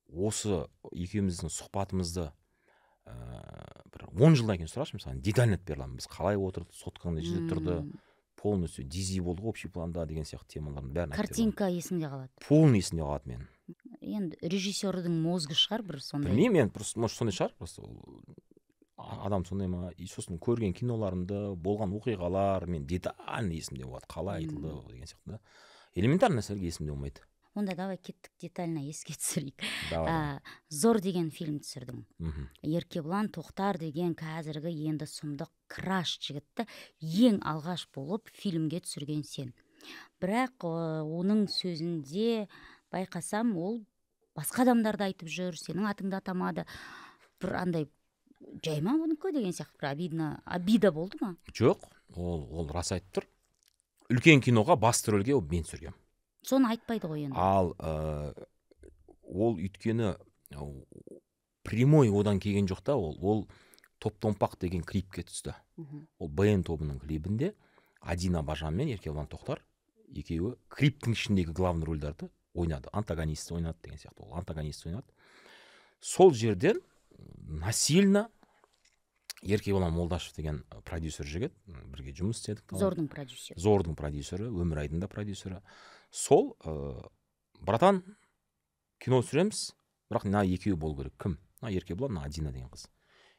осы екеуміздің сұхбатымызды бір 10 жылдан кейін сұрашы, мысалы, детально айтып бере аламын. Біз қалай отырдық, соткаңда жерде тұрды, полностью дизи болды, общий планда деген сияқты темалардың бәрін айтып бере аламын. Картинка есіңде қалады. Полный есінде қалады мен. Енді режиссердің мозгы шығар бір сондай. Білмеймін, мен просто может сондай шығар, просто адам сондай ма. И сосын көрген киноларымды, болған оқиғалар мен детально есімде болады, қалай айтылды деген сияқты да. Элементарный нәрселер есімде болмайды. Онда давай кеттік детально еске түсірейік. Зор деген фильм түсірдің. Еркебұлан Тоқтар деген қазіргі енді сұмдық краш жігітті ең алғаш болып фильмге түсірген сен. Бірақ оның сөзінде байқасам, ол басқа адамдарды айтып жүр, сенің атыңды атамады. Бір андай жай ма бұнікі деген сияқты, бір обида болды ма? Жоқ, ол рас айтып тұр. Үлкен киноға басты рөлге мен түсіргем. Соны айтпайды ғой енді. Ал ол үйткені прямой одан келген жоқ та, ол Топ-томпақ деген клипке түсті. Ол БН тобының клибінде Адина Бажан мен Еркебұлан Тоқтар екеуі клиптің ішіндегі главный рөлдерді ойнады. Антагонист ойнады деген сияқты. Ол антагонист ойнады. Сол жерден насильно Еркебұлан Молдашев деген продюсер жігіт, бірге жұмыс істедік. Зордың продюсері, Өмірайдың да продюсері. Сол, братан, кино түсіреміз, бірақ мына екеуі болу керек. Кім? Мына Еркебұлан, мына Адина деген қыз.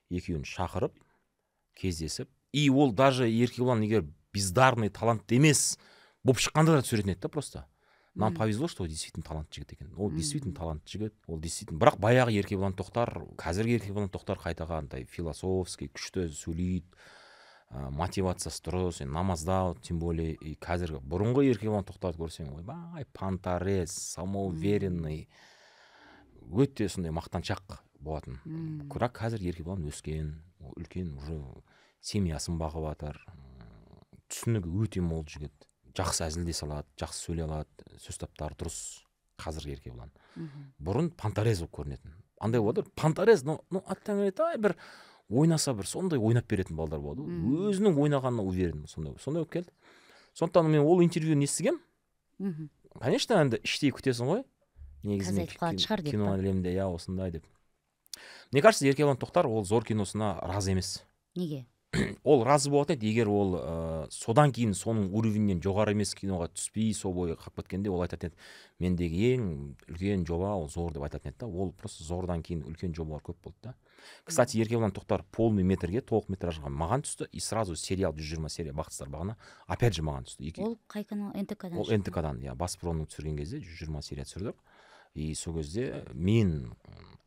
Екеуін шақырып, кездесіп, и ол даже Еркебұлан егер бездарный талант емес, болып шыққанда да түсіретін еді, просто. Нам повезло, что ол действительно талантты жігіт екен. Ол действительно талантты жігіт, ол действительно. Бірақ баяғы Еркебұлан Тоқтар, қазіргі Еркебұлан Тоқтар қайтаға андай философский, күшті сөйлейді, мотивациясы дұрыс, намазда, тем более, и қазіргі бұрынғы Еркебұлан Тоқтарды көрсең, ойбай, понторез, самоуверенный, өте сондай мақтаншақ болатын. Бірақ қазір Еркебұлан өскен, үлкен уже семьясын бағып жатыр, түсінігі өте мол жігіт. Жақсы әзілдей салады, жақсы сөйлей алады, сөз таптары дұрыс қазіргі Еркебұлан. Бұрын понторез болып көрінетін. Андай болады, понторез, аттан бір ойнаса бір сондай ойнап беретін балдар болады. Өзінің ойнағанына уверен, сондай болып келді. Сондықтан мен ол интервьюні естігем. Конечно, енді іштей күтесің ғой. Негізінде кино әлемінде, осындай деп. Мне кажется, Еркебұлан Тоқтар ол Зор киносына разы емес. Неге? Ол разы болатын еді, егер ол содан кейін соның уровеньнен жоғары емес киноға түспей, сол бойы қалып кеткенде, ол айтатын еді, мендегі ең үлкен жоба ол Зор деп айтатын еді. Ол просто Зордан кейін үлкен жобалар көп болды да. Кстати, Еркебұлан Тоқтар полный метрге, толық метражға маған түсті, и сразу сериал 120 серия Бақытсыздар бағына опять же маған түсті. Ол қай канал? НТК-дан? Ол НТК-дан, Баспронның түсірген кезде 120 серия түсірдік. И сол кезде мен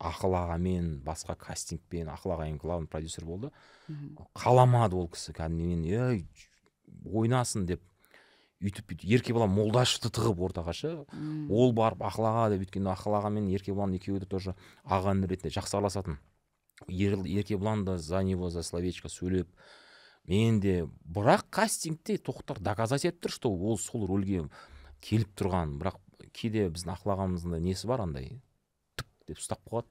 Ақыл ағамен, басқа кастингпен, Ақыл ағайын главный продюсер болды. Қаламады ол кісі, кәдімгі ойнасын деп үйтіп Еркебұлан Молдашевты тығып ортаға ше. Ол барып Ақыл аға деп, өйткені Ақыл аға мен Еркебұлан екеуі де тоже аға ретінде жақсы араласатын. Еркебұлан да за него за словечко сөйлеп, мен де, бірақ кастингте Тоқтар доказать етіп тұр, что ол сол рөлге келіп тұрған. Бірақ кейде біздің Ақыл ағамыздың несі бар, андай түк деп ұстап қояды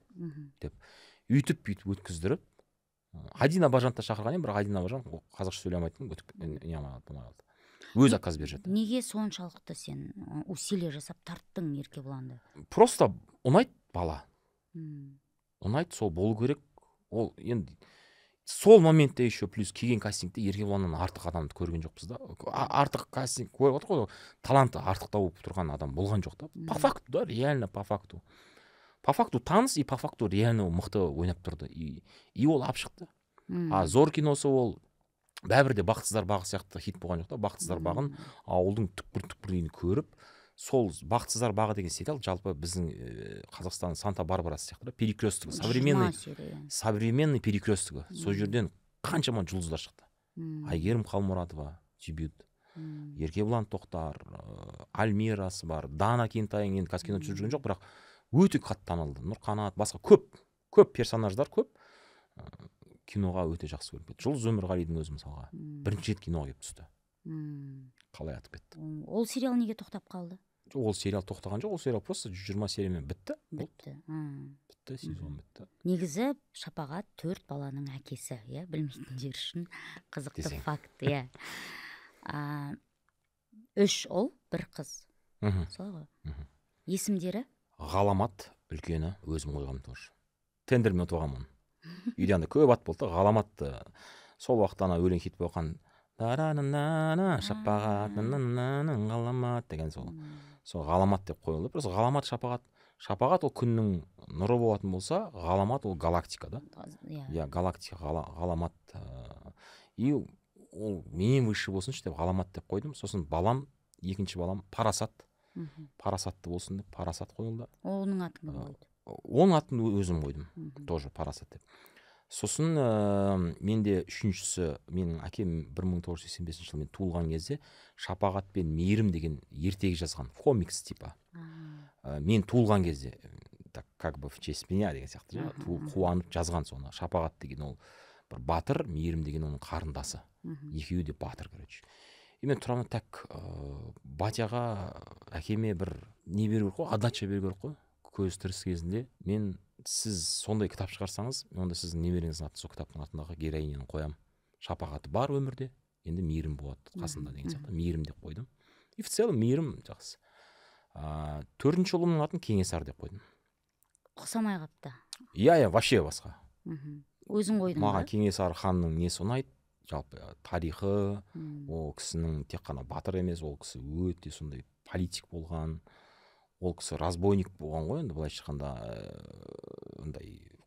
деп үйтіп өткіздіріп. Адина Бажанды шақырған едім, бірақ Адина Бажан қазақша сөйлей алмайтын, өз отказ беріп жатты. Неге соншалықты сен усилие жасап тарттың Еркебұланды? Просто ұнайды бала. ұнайды, сол болу керек. Ол енді сол моментте еще плюс келген кастингте Еркебұланнан артық адамды көрген жоқпыз да. Артық кастинг қойып отыр ғой, таланты артық тауып тұрған адам болған жоқ та. По факту да, реально по факту. По факту таныс и по факту реально мықты ойнап тұрды. И ол алып шықты. Зор киносы ол бәрібір де бақытсыздар бағы сияқты хит болған жоқ та. Бақытсыздар бағын ауылдың түкпір-түкпірінен көріп, сол бақытсыздар бағы деген сериал жалпы біздің Қазақстанның Санта-Барбарасы сияқты, перекрестігі, современный перекрестігі. Сол жерден қаншама жұлдыздар шықты. Айгерім Қалмұратова дебют, Еркебұлан Тоқтар, Альмирасы бар, Дана Кентайың енді қазір кинода жүрген жоқ, бірақ өте қатты танылды. Нұрқанат, басқа көп персонаждар көп. Киноға өте жақсы көріп кетті. Жұлдыз Өмірғалидің өзі мысалға бірінші рет киноға келіп түсті. Қалай атып кетті. Ол сериал неге тоқтап қалды? Ол сериал тоқтаған жоқ, ол сериал просто 120 сериямен бітті. Бітті, сезон бітті. Негізі Шапағат 4 баланың әкесі, білмейтіндер үшін қызықты факт, 3 ұл, 1 қыз. Солай ғой. Есімдері? Ғаламат үлкені өзім қойғам тоже. Тендермен ұтып оны. Үйде анда көп ат болды. Ғаламатты сол уақытта ана өлең хит болған Шапағат ғаламат деген сол ғаламат деп қойылды. Просто ғаламат Шапағат ол күннің нұры болатын болса, ғаламат ол галактика да. Галактика, ғаламат. И ол менен выше болсыншы деп ғаламат деп қойдым. Сосын балам, екінші балам Парасат. Парасатты болсын деп Парасат қойылды. Оның атын кім қойды? Оның атын өзім қойдым. Тоже Парасат деп. Сосын менде үшіншісі, менің әкем 1985 жылы мен туылған кезде Шапағат пен Мейірім деген ертегі жазған, комикс типа. Мен туылған кезде, так как бы в честь меня деген сияқты, қуанып жазған соны. Шапағат деген ол бір батыр, Мейірім деген оның қарындасы. Екеуі де батыр, короче. И мен тұрамын, так батяға, әкеме бір не беру керек қой, отдача беру керек қой. Көз тіріс кезінде сіз сондай кітап шығарсаңыз, онда сіздің немереңіздің атын сол кітаптың артындағы героинияны қоям. Шапағаты бар өмірде, енді Мейірім болады қасында деген сияқты. Мейірім деп қойдым. И в целом Мейірім жақсы. 4-ші ұлымның атын Кеңесар деп қойдым. Ұқсамай қапты. Вообще басқа. Өзің қойдың ба? Маған Кеңесар ханның несі ұнайды, жалпы тарихы, ол кісінің тек қана батыр емес, ол кісі өте сондай политик болған. Ол кісі разбойник болған ғой, енді былайша айтқанда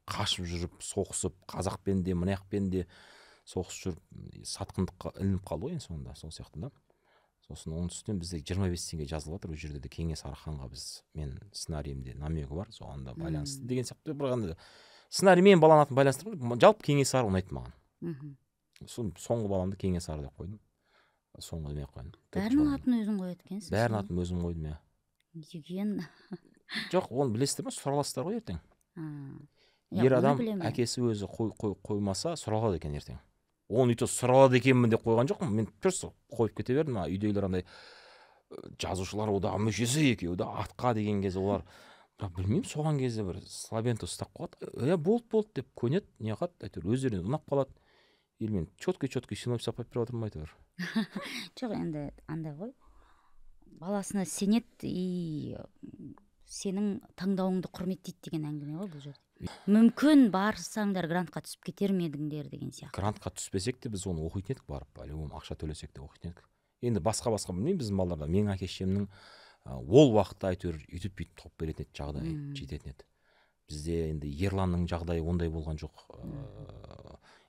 қашып жүріп, соғысып, қазақпен де, мынаяқпен де соғысып жүріп, сатқындыққа ілініп қалды ғой енді соңында, сол сияқты да. Сосын оның үстінен бізде 25 теңге жазылып жатыр, ол жерде де Кеңесары ханға мен сценариімде намегі бар, соған да байланысты деген сияқты. Бірақ сценариймен баланың атын байланыстырып, жалпы Кеңесары ұнайды маған. Соңғы баламды Кеңесары деп қойдым. Соңғы демей ақ қойдым. Бәрінің атын өзің қояды екенсіз? Бәрінің атын өзім қойдым, Жоқ, оны білесіздер ме, сұраласыздар ғой ертең. Ер адам әкесі өзі қоймаса сұралады екен ертең. Оны өйтіп сұралады екенмін деп қойған жоқпын. Мен просто қойып кете бердім. Үйдегілер андай жазушылар одағы мүшесі екеуі де атқа деген кезде олар білмеймін, соған кезде бір слабенто ұстап қалады. Болды деп көнеді, не қылады, әйтеуір өздеріне ұнап қалады. Или мен четкий синопсис апарып беріп отырмын әйтеуір. Жоқ, енді андай ғой. Баласына сенеді и сенің таңдауыңды құрметтейді деген әңгіме ғой бұл жерде. Мүмкін барсаңдар грантқа түсіп кетер ме едіңдер деген сияқты. Грантқа түспесек те біз оны оқитын едік барып, ақша төлесек те оқитын едік. Енді басқа білмеймін, біздің балаларда менің әке-шешемнің ол уақытта әйтеуір үйтіп бүйтіп тауып беретін еді, жағдай жететін еді. Бізде енді Ерланның жағдайы ондай болған жоқ.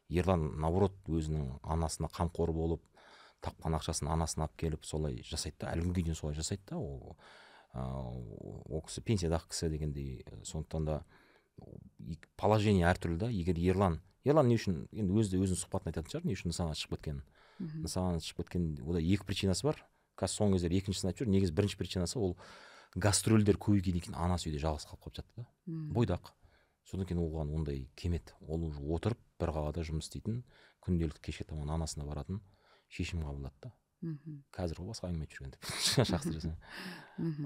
Ерлан наоборот өзінің анасына қамқор болып, тапқан ақшасын анасына алып келіп солай жасайды да, әлі күнге дейін солай жасайды да. Ол кісі пенсиядағы кісі дегендей, сондықтан да положение әртүрлі да. Егер Ерлан не үшін, енді өзінің сұхбатын айтатын шығар, не үшін нысанаға шығып кеткенін. Нысанаға шығып кеткен, ода екі причинасы бар. Қазір соңғы кездері екіншісін айтып жүр. Негізі бірінші причинасы ол гастрольдер көбейгеннен кейін анасы үйде жалғыз қалып жатты да. Бойдақ. Содан кейін оған ондай кемет. Ол уже отырып бір қалада жұмыс істейтін, күнделікті кешке таман анасына баратын шешім қабылдады да. Қазір ол басқа әңгіме жүрген деп жақсы жүрсің.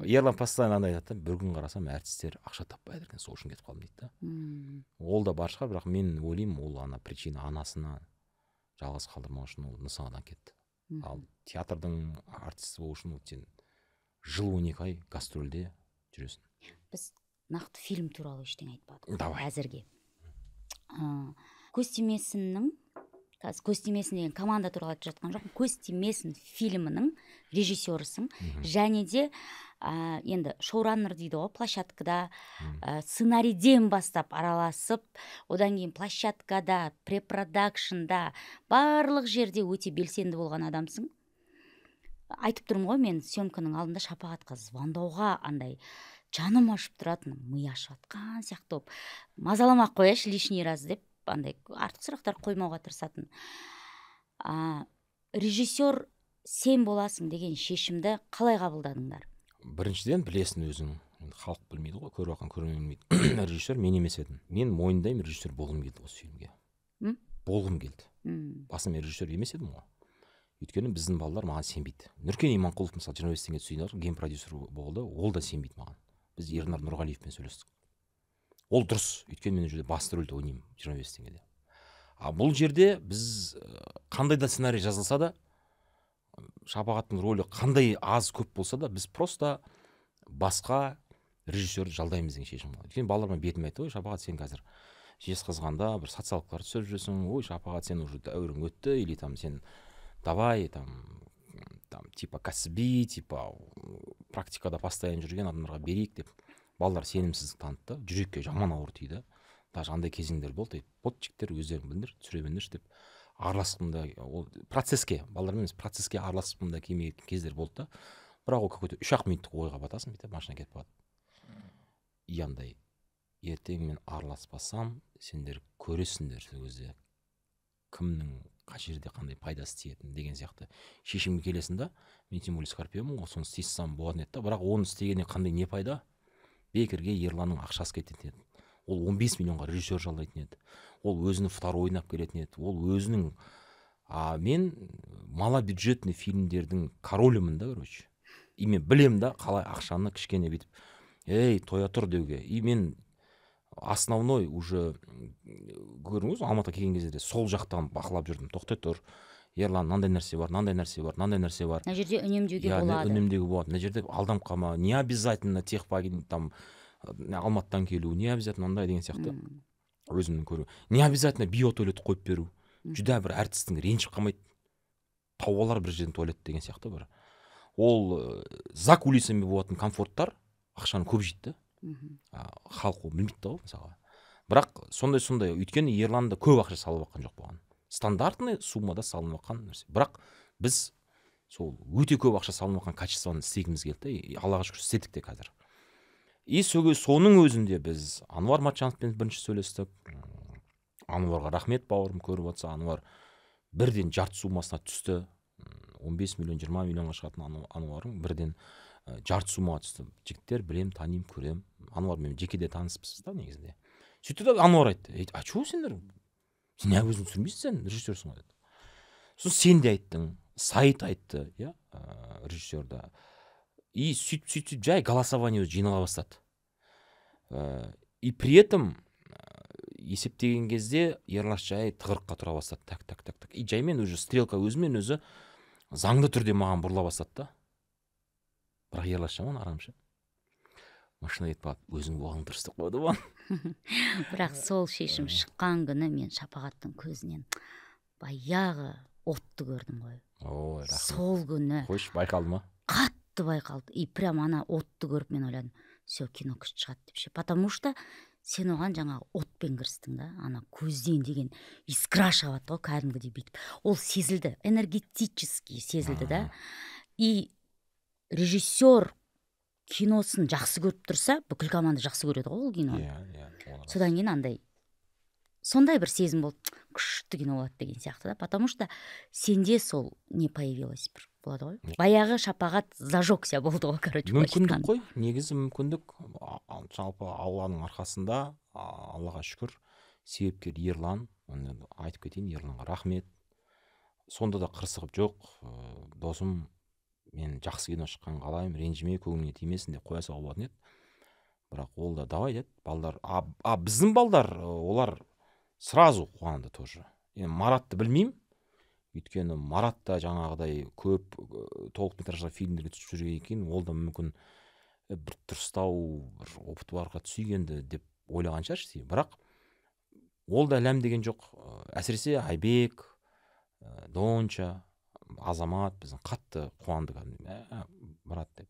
Ерлан постоянно андай айтады, бір күн қарасам әртістер ақша таппай жатыр екен, сол үшін кетіп қалдым дейді да. Ол да бар шығар, бірақ мен ойлаймын, ол ана причина анасына жалғыз қалдырмау үшін ол нысанадан кетті. Ал театрдың артисті болу үшін сен жыл 12 ай гастрольде жүресің. Біз нақты фильм туралы ештеңе айтпадық Давай. әзірге. Көз тимесіннің, қазір Көз тимесін деген команда туралы айтып жатқан жоқпын, Көз тимесін фильмінің режиссерысың, және де енді шоураннер дейді ғой, площадкада сценарийден бастап араласып, одан кейін площадкада, препродакшнда, барлық жерде өте белсенді болған адамсың. Айтып тұрмын ғой, мен съемканың алдында Шапағатқа звондауға андай жаным ашып тұратын, ми ашып жатқан сияқты болып, мазаламақ қояшы лишний раз деп, андай артық сұрақтар қоймауға тырысатын. Режиссер сен боласың деген шешімді қалай қабылдадыңдар? Біріншіден білесің өзің, халық білмейді ғой, көріп жатқан көрермен білмейді. Режиссер мен емес едім. Мен мойындаймын, режиссер болғым келді осы фильмге. Болғым келді. Басында мен режиссер емес едім ғой. Өйткені біздің балалар маған сенбейді. Нұркен Иманқұлов мысалы 25 теңге түсейін, ген продюсер болды, ол да сенбейді маған. Біз Ернар Нұрғалиевпен сөйлестік. Ол дұрыс, өйткені мен жерде басты рөлді ойнаймын 25 теңгеде. Бұл жерде біз қандай да сценарий жазылса да, Шапағаттың рөлі қандай аз көп болса да, біз просто басқа режиссерді жалдаймыз деген шешім болды. Өйткені балалар бетіме айтты, ой, Шапағат, сен қазір жезқазғанда бір социалкалар түсіріп жүрсің, ой, Шапағат, сен уже дәуірің өтті, или там сен давай там типа кәсіби, типа практикада постоянно жүрген адамдарға берейік деп балалар сенімсіздік танытты, жүрекке жаман ауыр тиді. Даже андай кезеңдер болды, жігіттер өздерің білдір, түсіре білдірші деп араласқымда, ол процесске, балалармен процесске араласқымда келмеген кездер болды да. Бірақ ол какой-то 3-ақ минуттық ойға батасың, бүйтіп машина кетіп қалады. И андай, ертең мен араласпасам, сендер көресіңдер сол кезде кімнің қай жерде қандай пайдасы тиетін деген сияқты шешімге келесің да. Мен тем более Скорпионмын, соны істесем болатын еді да. Бірақ оны істегеннен қандай не пайда? Бекерге Ерланның ақшасы кететін еді. Ол 15 миллионға режиссер жалдайтын еді. Ол өзінің второй ойнап келетін еді. Ол өзінің мен малобюджетный фильмдердің королімін да, короче. И мен білем да, қалай ақшаны кішкене бүйтіп, ей, тоя тұр деуге. И мен основной уже көрдіңіз, Алматыға келген кезде сол жақтан бақылап жүрдім. Тоқтай тұр, Ерлан, мынандай нәрсе бар, мынандай нәрсе бар, мынандай нәрсе бар. Мына жерде үнемдеуге болады. Үнемдеуге болады. Мына жерде алданып қалма, не обязательно техпагин там Алматыдан келу, не обязательно мындай деген сияқты. Өзімнің көру. Не обязательно биотуалет қойып беру. Жүдә бір әртістің ренжіп қалмайды. Тауып алар бір жерден туалет деген сияқты бір. Ол за кулисами болатын комфорттар ақшаны көп жейді. Халық ол білмейді ғой мысалға. Бірақ сондай өйткені Ерланда көп ақша салып жатқан жоқ болған. Стандартный суммада салынып жатқан нәрсе. Бірақ біз сол өте көп ақша салынып жатқан качествоны істегіміз келді. Аллаға шүкір істедік те қазір. И соның өзінде біз Ануар Матчановпен бірінші сөйлестік. Ануарға рахмет, бауырым, көріп жатса, Ануар бірден жарты суммасына түсті. 15 миллион, 20 миллионға шығатын Ануарың бірден жарты суммаға түсті. Жігіттер білем, таним, көрем. Ануармен жекеде таныспыз да негізінде. Сөйтті де Ануар айтты, а чего сендер? Сен өзің түсірмейсің, сен режиссерсің ғой деді. Сосын сен де айттың, Саид айтты, иә, режиссерда. И сөйтіп жай голосование жинала бастады. И при этом есептеген кезде Ерлаш жай тығырыққа тұра бастады. Так. И жаймен уже стрелка өзімен өзі заңды түрде маған бұрыла бастады да. Бірақ Ерлаш жаман арамшы. Машина кетіп қалды, өзің болған дұрыстық қойды ба? Бірақ сол шешім шыққан күні мен Шапағаттың көзінен баяғы отты көрдім ғой. Ой, рахмет. Сол күні. Қойш, байқалды ма? Қатты байқалды. И прям ана отты көріп мен ойладым, все, кино күшті шығады деп ше. Потому что сен оған жаңағы отпен кірістің да, ана көзден деген искра шығады ғой, кәдімгідей бүйтіп. Ол сезілді, энергетически сезілді да. И режиссер киносын жақсы көріп тұрса, бүкіл команда жақсы көреді ғой ол киноны. Содан кейін андай сондай бір сезім болды, күшті кино болады деген сияқты да. Потому что сенде сол не появилось бір болады ғой. Баяғы Шапағат зажегся болды ғой, короче. Мүмкіндік қой, негізі мүмкіндік. Жалпы Алланың арқасында, Аллаға шүкір, себепкер Ерлан, айтып кетейін, Ерланға рахмет. Сонда да қырсығып жоқ, досым, мен жақсы кино шыққан қалаймын, ренжіме, көңіліңе тимесін деп қоя салуға болатын еді. Бірақ ол да давай деді, балдар. Біздің балдар, олар сразу қуанды тоже. Маратты білмеймін. Өйткені Марат та жаңағыдай көп толықметражды фильмдерге түсіп жүргеннен кейін, ол да мүмкін бір дұрыстау бір опыты барға сүйгенді деп ойлаған шығар іштей. Бірақ ол да ләм деген жоқ. Әсіресе Айбек, Донча, Азамат біздің қатты қуанды кәдімгідей. Брат деп.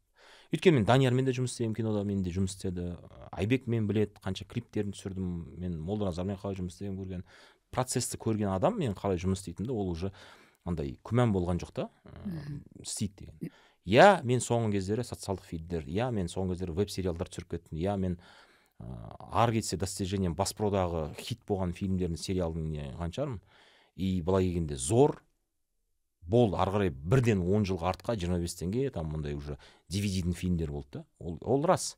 Өйткені мен Даниярмен де жұмыс істедім, кинода мен де жұмыс істеді. Айбек мен біледі, қанша клиптерін түсірдім. Мен Молданазармен қалай жұмыс істегенін көрген, процессті көрген адам мен қалай жұмыс істейтінімді ол уже андай күмән болған жоқ та, істейді деген. Я мен соңғы кездері социалдық фидтер, я мен соңғы кездері веб-сериалдар түсіріп кеттім, я мен ары кетсе достижением Баспродағы хит болған фильмдердің сериалын не қаншармын. И былай келгенде зор болды, ары қарай бірден 10 жылға артқа 25-тенге там мындай уже DVD-дің фильмдер болды да. Ол рас.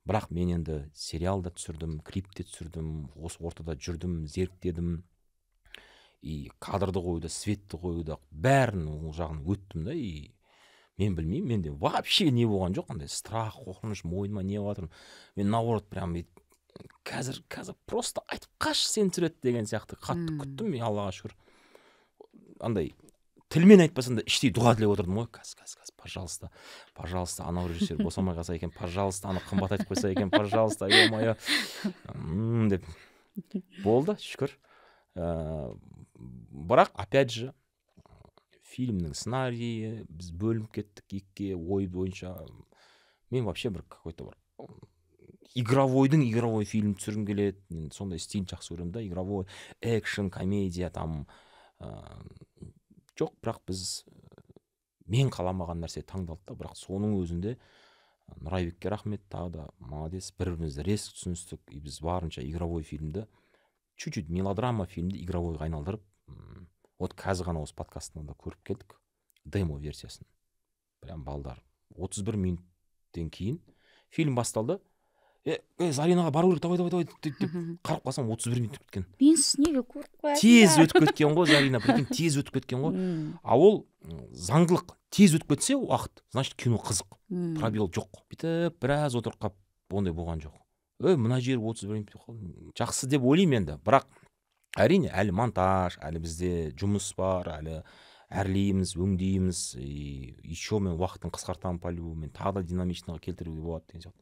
Бірақ мен енді сериал да түсірдім, клип те түсірдім, осы ортада жүрдім, зеріктедім. И кадрды қоюда, светті қоюда бәрін ол жағын өттім да. И мен білмеймін, менде вообще не болған жоқ, андай страх, қорқыныш мойныма не жатыр. Мен наоборот прям қазір просто айтып қаш сен түсіреді деген сияқты қатты күттім. Мен Аллаға шүкір. Андай тілмен айтпасам да іштей дұға тілеп отырдым ғой. Каз, пожалуйста, анау режиссер босамай қалса екен, пожалуйста, аны қымбат айтып қойса екен, пожалуйста, ё-моё деп. Болды, шүкір. Бірақ опять же фильмнің сценарийі біз бөлініп кеттік екіге, ой бойынша. Мен вообще бір какой-то бір игровой фильм түсіргім келеді. Мен сондай стиль жақсы көремін да, игровой, экшен, комедия там. Жоқ, бірақ біз мен қаламаған нәрсе таңдалды да, бірақ соның өзінде Нұрайбекке рахмет, тағы да молодец, бір-бірімізді резко түсіністік. И біз барынша игровой фильмді, чуть-чуть мелодрама фильмді игровойға айналдырып, вот қазір ғана осы подкастында көріп келдік демо версиясын. Прям балдар 31 минуттен кейін фильм басталды. Заринаға бару керек, давай деп қарап қалсам 31 минут өтіп кеткен. Мен неге көріп қоясың? Тез өтіп кеткен ғой, Зарина, прикинь, тез өтіп кеткен ғой. А ол заңдылық, тез өтіп кетсе уақыт, значит кино қызық. Пробел жоқ. Бүйтіп біраз отырып қалып, ондай болған жоқ. Мына жер 31 минут деп қалды. Жақсы деп ойлаймын енді, бірақ әрине әлі монтаж, әлі бізде жұмыс бар, әлі әрлейміз, өңдейміз, еще мен уақытын қысқартамын по-любому, мен тағы да динамичныйға келтіруге болады деген сияқты.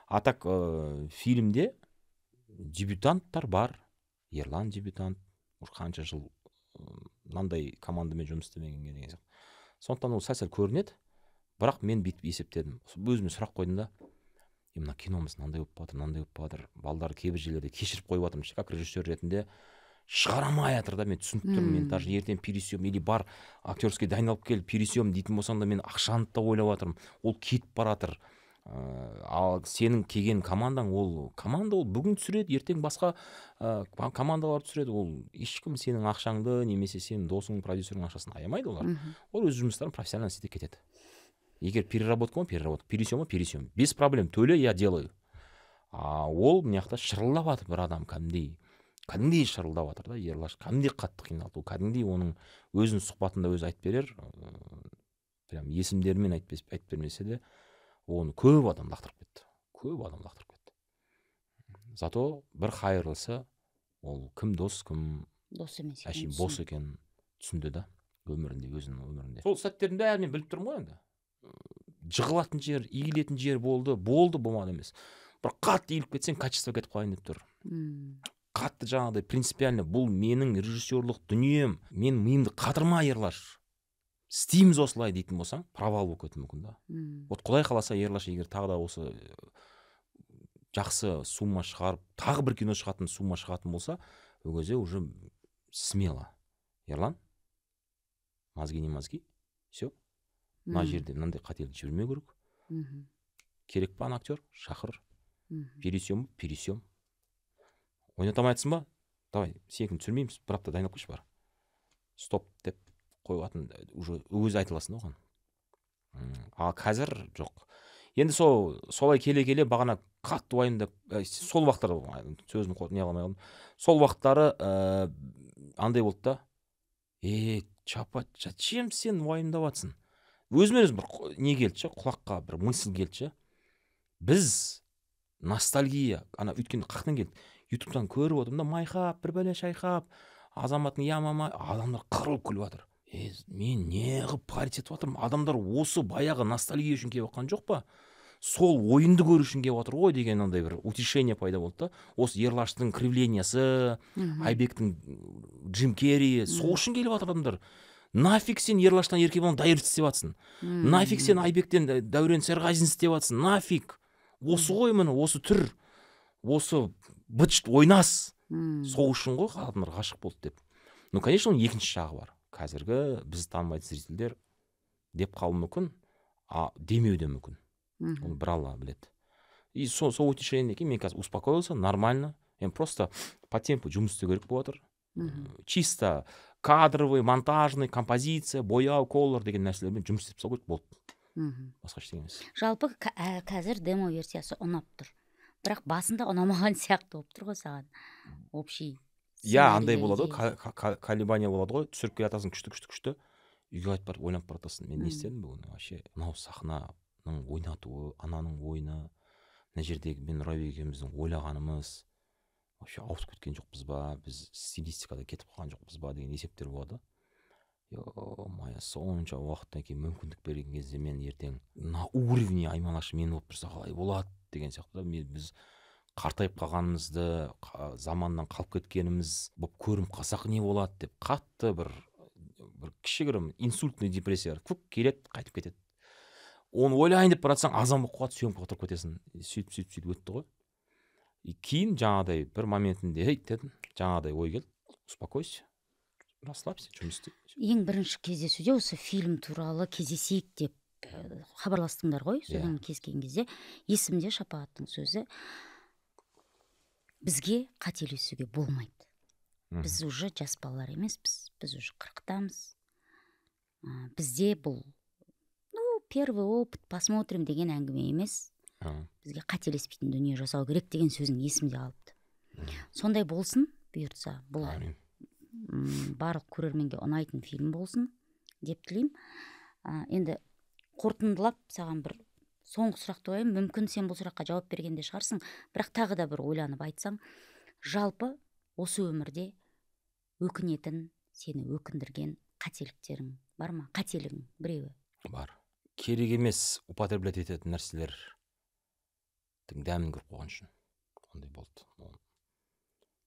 А так фильмде дебютанттар бар. Ерлан дебютант, уж қанша жыл мынандай командамен жұмыс істемегенге деген сияқты. Сондықтан ол сәл көрінеді, бірақ мен бүйтіп есептедім. Өзіме сұрақ қойдым да, мына киномыз мынандай болып жатыр, балдар кейбір жерлерде кешіріп қойып жатырмын, как режиссер ретінде шығарамай жатыр да, мен түсініп тұрмын. Мен даже ертең пересъем или бар актерский дайындалып кел, пересъем дейтін болсам да мен ақшаны да ойлап жатырмын. Ол кетіп бара жатыр. Ал сенің келген командаң, ол команда ол бүгін түсіреді, ертең басқа командалар түсіреді. Ол ешкім сенің ақшаңды немесе сенің досың, продюсердің ақшасын аямайды олар. Ол өз жұмыстарын профессионально істеп кетеді. Егер переработка переработка, пересъем, без проблем, төле, я делаю. Ол мына жақта шырылдап жатыр бір адам, кәдімгідей шырылдап жатыр да, Ерлаш кәдімгідей қатты қиналды. Ол кәдімгідей оның өзінің сұхбатында өзі айтып берер, прям есімдерімен айтып бермесе де, оны көп адам лақтырып кетті. Зато бір қайырлысы, ол кім дос, кім дос емес, әшейін бос екен түсінді да, өмірінде, өзінің өмірінде. Сол сәттердің бәрін мен біліп тұрмын ғой енді. Жығылатын жер, иілетін жер болды, болмады емес. Бір қатты иіліп кетсең, качество кетіп қалайын деп тұр. Қатты жаңағыдай принципиально, бұл менің режиссерлық дүнием, мен миымды қатырма, Ерлаш. Істейміз осылай дейтін болсаң, провал болып кетуі мүмкін да. Вот Құдай қаласа, Ерлаш егер тағы да осы жақсы сумма шығарып, тағы бір кино шығатын сумма шығатын болса, ол кезде уже смело. Ерлан, мозги не мозги, все. Мына жерде мынандай қателік жібермеу керек. Керек па актер, шақыр. Пересъем. Ойнатамай айтсын ба? Давай, секін түсірмейміз, бір апта дайындап қойшы бар. Стоп деп қойғатын уже өзі айтыласың оған. Ал қазір жоқ. Енді солай келе бағана қатты уайымдап, сол уақыттары сөзім не аламай қалдым. Сол уақыттары андай болды да. Чапа, зачем сен уайымдап жатсың? Өзімен өзім бір не келді, құлаққа бір мысыл келді. Біз ностальгия, өйткені қақтан келді. Ютубтан көріп отырмын да, майқап, бір бәле шайқап, Азаматтың ямама, адамдар қырылып күліп жатыр. Мен не қылып паритет жатырмын? Адамдар осы баяғы ностальгия үшін келіп жатқан жоқ па? сол ойынды көру үшін келіп отыр ғой деген андай бір утешение пайда болды да. Осы Ерлаштың кривлениясы, Айбектің Джим Керри, сол үшін келіп жатыр адамдар. Нафиг сен Ерлаштан Еркебұлан Дайыр істеп жатсың. Нафиг сен Айбектен Дәурен Сәрғазин істеп жатсың. Нафиг. Осы ғой міне, осы түр. Осы быт ойнас. Сол үшін ғой адамдар ғашық болды деп. Ну, конечно, оның екінші жағы бар. Қазіргі біз танымайтын зрительдер деп қалуы мүмкін, демеу де мүмкін. Оны бір Алла біледі. И сол утешение кейін мен қазір успокоился, нормально. Мен просто по темпу жұмыс істеу керек болып жатыр. Чисто кадровый, монтажный, композиция, бояу, колор деген нәрселермен жұмыс істеп салу керек болды. Басқа ештеңе емес. Жалпы қазір демо версиясы ұнап тұр. Бірақ басында ұнамаған сияқты болып тұр ғой саған. Общий. Андай болады ғой, колебания болады ғой, түсіріп келе жатасың күшті. Үйге айтып барып ойланып баратасың. Мен не істедім бүгін? Вообще, мынау сахнаның ойнатуы, ананың ойыны, мына жердегі мен Нұрабек екеуміздің ойлағанымыз вообще ауысып кеткен жоқпыз ба, біз стилистикада кетіп қалған жоқпыз ба деген есептер болады. Моя сонша уақыттан кейін мүмкіндік берген кезде мен ертең на уровне Аймалашы мен болып тұрса қалай болады деген сияқты. Біз қартайып қалғанымызды, заманнан қалып кеткеніміз болып көрініп қалсақ не болады деп қатты бір кішігірім инсультный депрессия келеді, қайтып кетеді. Оны ойлайын деп баратсаң, азан болып қалады, съемкаға отырып кетесің. Сөйтіп өтті ғой. Кейін жаңағыдай бір моментінде дедім, жаңағыдай ой келді, успокойся, расслабься, жұмыс істе. Ең бірінші кездесуде осы фильм туралы кездесейік деп хабарластыңдар ғой. Содан кез келген кезде есімде Шапағаттың сөзі: бізге қателесуге болмайды. Біз уже жас балалар емеспіз, біз уже 40-тамыз. Бізде бұл первый опыт, посмотрим деген әңгіме емес. Бізге қателеспейтін дүние жасау керек деген сөзің есімде қалыпты. Сондай болсын, бұйыртса, бұл барлық көрерменге ұнайтын фильм болсын деп тілеймін. Енді қорытындылап саған бір соңғы сұрақты қояйын. Мүмкін сен бұл сұраққа жауап бергенде шығарсың, бірақ тағы да бір ойланып айтсаң, жалпы осы өмірде өкінетін, сені өкіндірген қателіктерің бар ма? Қателігің біреуі? Бар. Керек емес употреблять ететін нәрселердің дәмін көріп қойған үшін.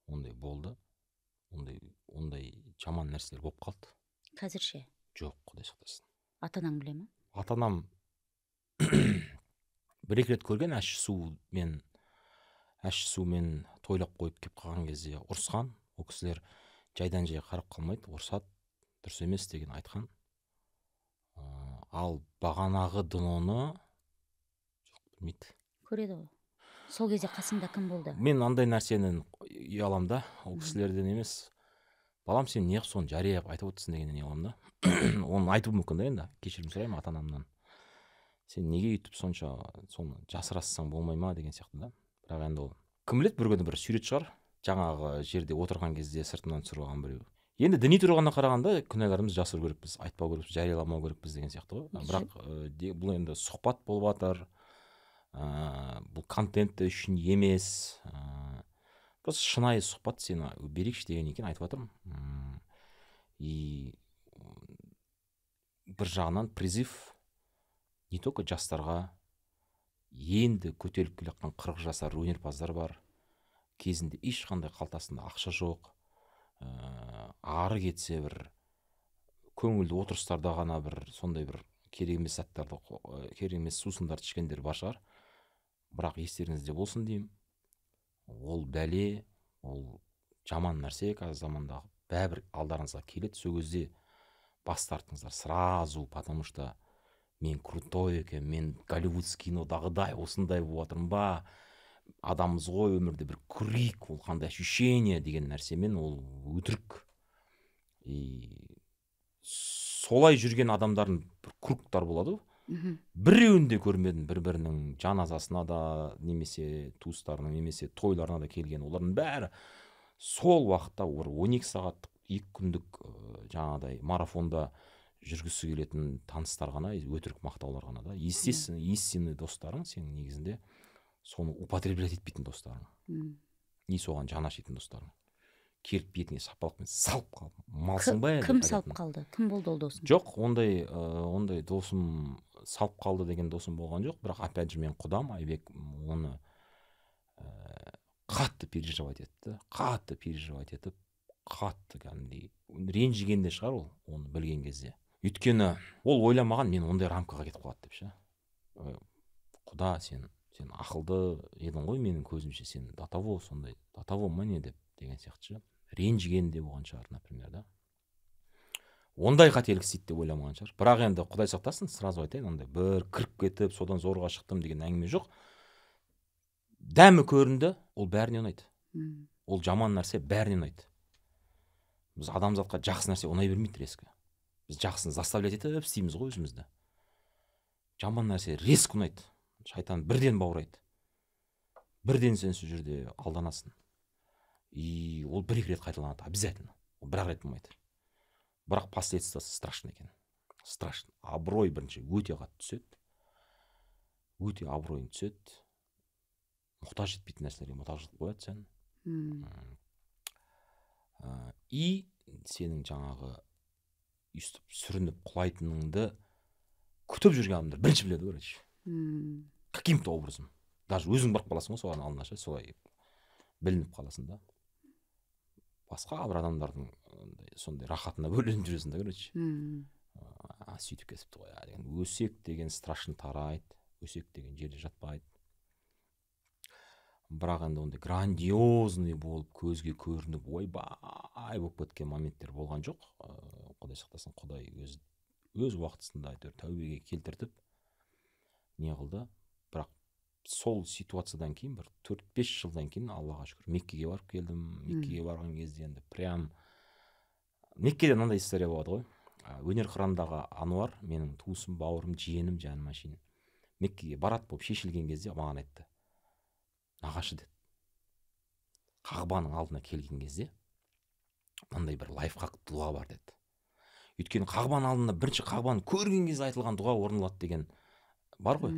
Ондай болды. Ондай жаман нәрселер болып қалды. Қазірше? Жоқ, құдай сақтасын. Ата-анаң біле ме? Ата-анам бір-екі рет көрген, ащы сумен тойлап қойып кеп қалған кезде ұрысқан. Ол кісілер жайдан жай қарап қалмайды, ұрысады, дұрыс емес деген айтқан. Ал бағанағы дыноны жоқ, білмейді. Көреді ғой. Сол кезде қасыңда кім болды? Мен андай нәрсенен ұялам да, ол кісілерден емес. Балам, сен неғып соны жария айтып отырсың дегеннен ұялам да. Оны айту мүмкін да енді, кешірім сұраймын ата-анамнан. Сен неге үйтіп сонша соны жасырасың болмай ма деген сияқты да. Бірақ енді ол кім біледі, бір күні бір сурет шығар, жаңағы жерде отырған кезде сыртынан түсіріп алған біреу. Енді діни тұрғысынан қарағанда күнәларымыз жасыру керекпіз, айтпау керекпіз, жарияламау керекпіз деген сияқты ғой. Бірақ бұл енді сұхбат болып жатыр. Бұл контент үшін емес. Просто шынайы сұхбат, сені берекші деген екен айтып жатырмын. И бір жағынан призыв не только жастарға, енді көтеріліп келе жатқан 40 жасар өнерпаздар бар. Кезінде ешқандай қалтасында ақша жоқ. Ары кетсе бір көңілді отырыстарда ғана бір сондай бір керек емес заттарды, керек емес сусындарды ішкендер бар шығар. Бірақ естеріңізде болсын деймін. Ол бәле, ол жаман нәрсе қазір замандағы. Бәрібір алдарыңызға келеді. Сол кезде бас тартыңыздар сразу, потому что мен крутой екен, мен голливудский кинодағыдай осындай болып жатырмын ба, адамымыз ғой өмірде бір көрейік, ол қандай ощущение деген нәрсемен ол өтірік. И солай жүрген адамдардың бір кругтар болады ғой. Біреуінде көрмедім, бір-бірінің жаназасына да, немесе туыстарының, немесе тойларына да келген. Олардың бәрі сол уақытта 12 сағаттық, 2 күндік жаңағыдай марафонда жүргісі келетін таныстар ғана, өтірік мақтаулар ғана да. Истинный достарың сенің негізінде соны употреблять етпейтін достарың. Не соған жаны ашитын достарың. Келіп бетіне сапалықпен салып қалды. Малсың ба? Кім салып қалды? Кім болды ол досың? Жоқ, ондай досым салып қалды деген досым болған жоқ, бірақ опять же мен құдам Айбек оны қатты переживать етті, қатты кәдімгідей ренжіген де шығар ол, оны білген кезде. Өйткені ол ойламаған мен ондай рамкаға кетіп қалады деп ше. Құда, сен ақылды едің ғой, менің көзімше сен сондай датаво ма не деген сияқты ше. Ренжіген де болған шығар, например, да. Ондай қателік істейді деп ойламаған шығар. Бірақ енді Құдай сақтасын, сразу айтайын, ондай бір кіріп кетіп, содан зорға шықтым деген әңгіме жоқ. Дәмі көрінді, ол бәріне ұнайды. Ол жаман нәрсе бәріне ұнайды. Біз адамзатқа жақсы нәрсе ұнай бермейді резко. Біз жақсыны заставлять етіп істейміз ғой өзімізді. Жаман нәрсе резко ұнайды. Шайтан бірден баурайды. Бірден сен сол жерде алданасың. И ол бір-екі рет қайталанады, обязательно. Ол бір-ақ рет болмайды. Бірақ последствиясы страшно екен. Страшно. Абырой бірінші өте қатты түседі. Өте абыройың түседі. Мұқтаж етпейтін нәрселерге мұқтаждық қояды сен. И сенің жаңағы үстіп сүрініп құлайтыныңды күтіп жүрген адамдар бірінші біледі, короче. Каким-то образом. Даже өзің барып қаласың ғой соған алдына, солай білініп қаласың да. Басқа бір адамдардың сондай рахатына бөленіп жүресің да, короче. Сөйтіп кетіпті ғой, деген өсек деген страшно тарайды, өсек деген жерде жатпайды. Бірақ енді ондай грандиозный болып, көзге көрініп, ойбай болып кеткен моменттер болған жоқ. Құдай сақтасын, Құдай өз уақытысында тәубеге келтіртіп не қылды. Бірақ сол ситуациядан кейін бір 4-5 жылдан кейін, Аллаға шүкір, Меккеге барып келдім. Меккеге барған кезде енді прям Меккеде мынандай история болады ғой. Өнер қырындағы Ануар, менің туысым, бауырым, жиенім, жаным ашин. Меккеге барат болып шешілген кезде маған айтты: нағашы деді, Қағбаның алдына келген кезде мынандай бір лайфхак дұға бар деді. Өйткені Қағбаның алдында бірінші Қағбаны көрген кезде айтылған дұға орындалады деген бар ғой.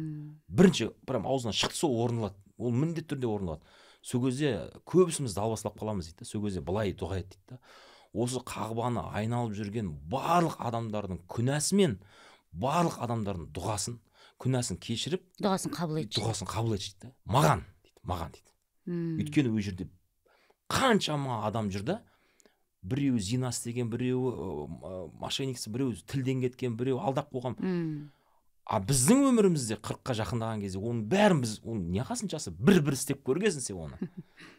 Бірінші прям аузынан шықты, сол орындалады. Ол міндетті түрде орындалады. Сол кезде көбісіміз далбасалап қаламыз дейді. Сол кезде былай дұға ет дейді. Осы Қағбаны айналып жүрген барлық адамдардың күнәсі мен барлық адамдардың дұғасын, күнәсін кешіріп, дұғасын қабыл етші. Дұғасын қабыл етші дейді. Маған дейді. Өйткені ол жерде қаншама адам жүр да, біреу зина істеген, біреу мошенниксі, біреу тілден кеткен, біреу алдап қойған. Біздің өмірімізде 40-қа жақындаған кезде оның бәрін біз, оның неғасын жасып, бір істеп көргесін сен оны.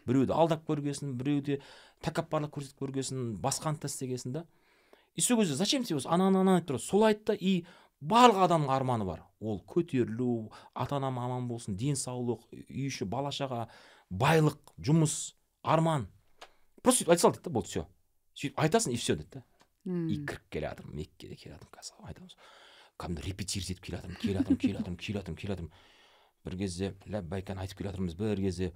Біреуді алдап көргесін, біреуді тәкаппарлық көрсетіп көргесін, басқаны істегесін да. И сол кезде зачем сен осы ана айтып тұр? Сол айтты, и барлық адамның арманы бар. Ол көтерілу, ата-анам аман болсын, денсаулық, үй іші, бала-шаға, байлық, жұмыс, арман. Просто сөйтіп айта сал дейді, болды, все. Сөйтіп айтасың, и все дейді. И кіріп келе жатырмын, Меккеде келе жатырмын, қазір айтамыз. Кәдімгі репетировать етіп келе жатырмын. Бір кезде ләббайканы айтып келе жатырмыз, бір кезде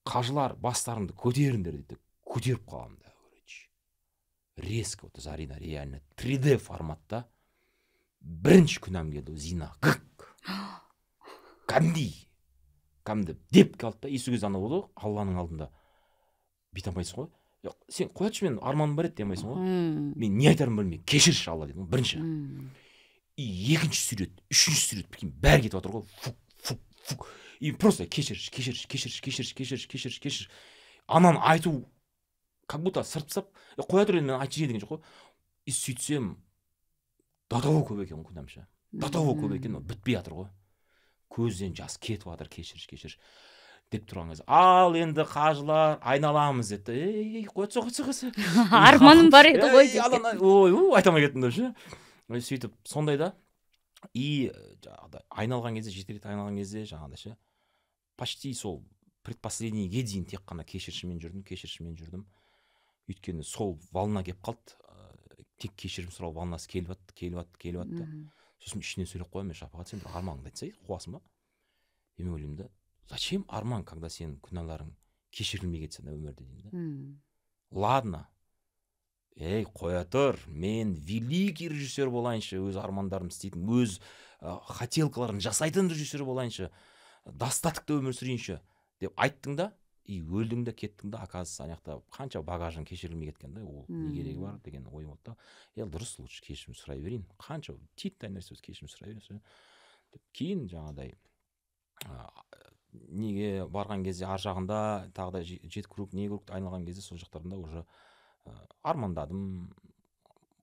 қажылар бастарыңды көтеріңдер дейді. Көтеріп қаламын да, короче. Резко, вот Зарина реально 3D форматта бірінші күнәм келді, зина. Кәдімгі деп қалды да, есі көз ана болды, Алланың алдында. Бейт алмайсың ғой. Сен қоятшы, мен арманым бар еді демайсың ғой. Мен не айтарым білмей, кешірші Алла дедім, бірінші. И екінші сурет, үшінші сурет, бәрі кетіп отыр ғой. Фук. И просто кешірші. Ананы айту, как будто сыртсап, қоя тұр, мен айтшы деген жоқ қой. И сөйтсем, датаво көп екен күнәмші. Датаво көп екен, бітпей жатыр ғой. Көзден жас кетіп жатыр, кешірші. Деп тұрған кезде, ал енді қажылар айналамыз деді. Қойса. Арманым бар еді ғой деп. Ой, айтамай кеттім деп ше. Сөйтіп, сондай да. И айналған кезде, жетелет айналған кезде, жаңағыда ше, почти сол предпоследнийге дейін тек қана кешіршімен жүрдім. Өйткені сол волна кеп қалды. Тек кешірім сұрау волнасы келіп атты. Сосын ішінен сөйлеп қоямын, мен Шапағат, сен бір арманыңды айтсай, қуасың ба? Мен ойлаймын да, зачем арман, когда сенің күнәларың кешірілмей кетсе өмірде деймін да. Ладно. Қоя тұр, мен великий режиссер болайыншы, өз армандарым істейтін, өз хотелкаларын жасайтын режиссер болайыншы, достатықта өмір сүрейінші деп айттың да, и өлдің да кеттің да, оказывается, ана жақта қанша багажың кешірілмей кеткен да, ол не керегі бар деген ой болды да. Дұрыс, лучше кешірім сұрай берейін, қанша титтей нәрсе кешірім сұрай берейін деп. Кейін жаңағыдай неге барған кезде ар жағында тағы да 7 круг, не кругты айналған кезде сол жақтарында уже армандадым,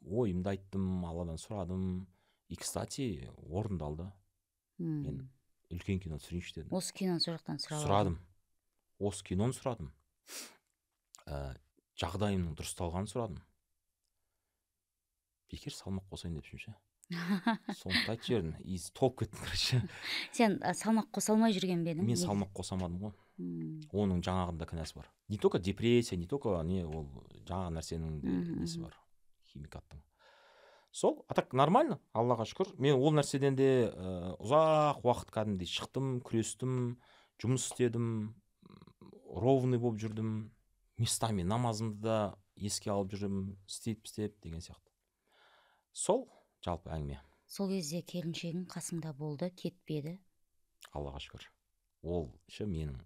ойымды айттым, Алладан сұрадым. И, кстати, орындалды. Мен үлкен кино түсірейінші дедім. Осы киноны сол жақтан сұрадым. Осы киноны сұрадым. Жағдайымның дұрысталғанын сұрадым. Бекер салмақ қосайын деп ше. Соны айтып жібердім. Толып кеттім, короче. Сен салмақ қоса алмай жүрген бе едің? Мен салмақ қосамадым ғой. Оның жаңағында кінәсі бар. Не только депрессия, не только ол жаңағы нәрсенің несі бар, химикаттың. Сол, а так нормально, Аллаға шүкір. Мен ол нәрседен де ұзақ уақыт кәдімгідей шықтым, күрестім, жұмыс істедім, ровный болып жүрдім, местами намазымды да еске алып жүрдім, істеп деген сияқты. Сол жалпы әңгіме. Сол кезде келіншегің қасыңда болды, кетпеді? Аллаға шүкір. Ол менің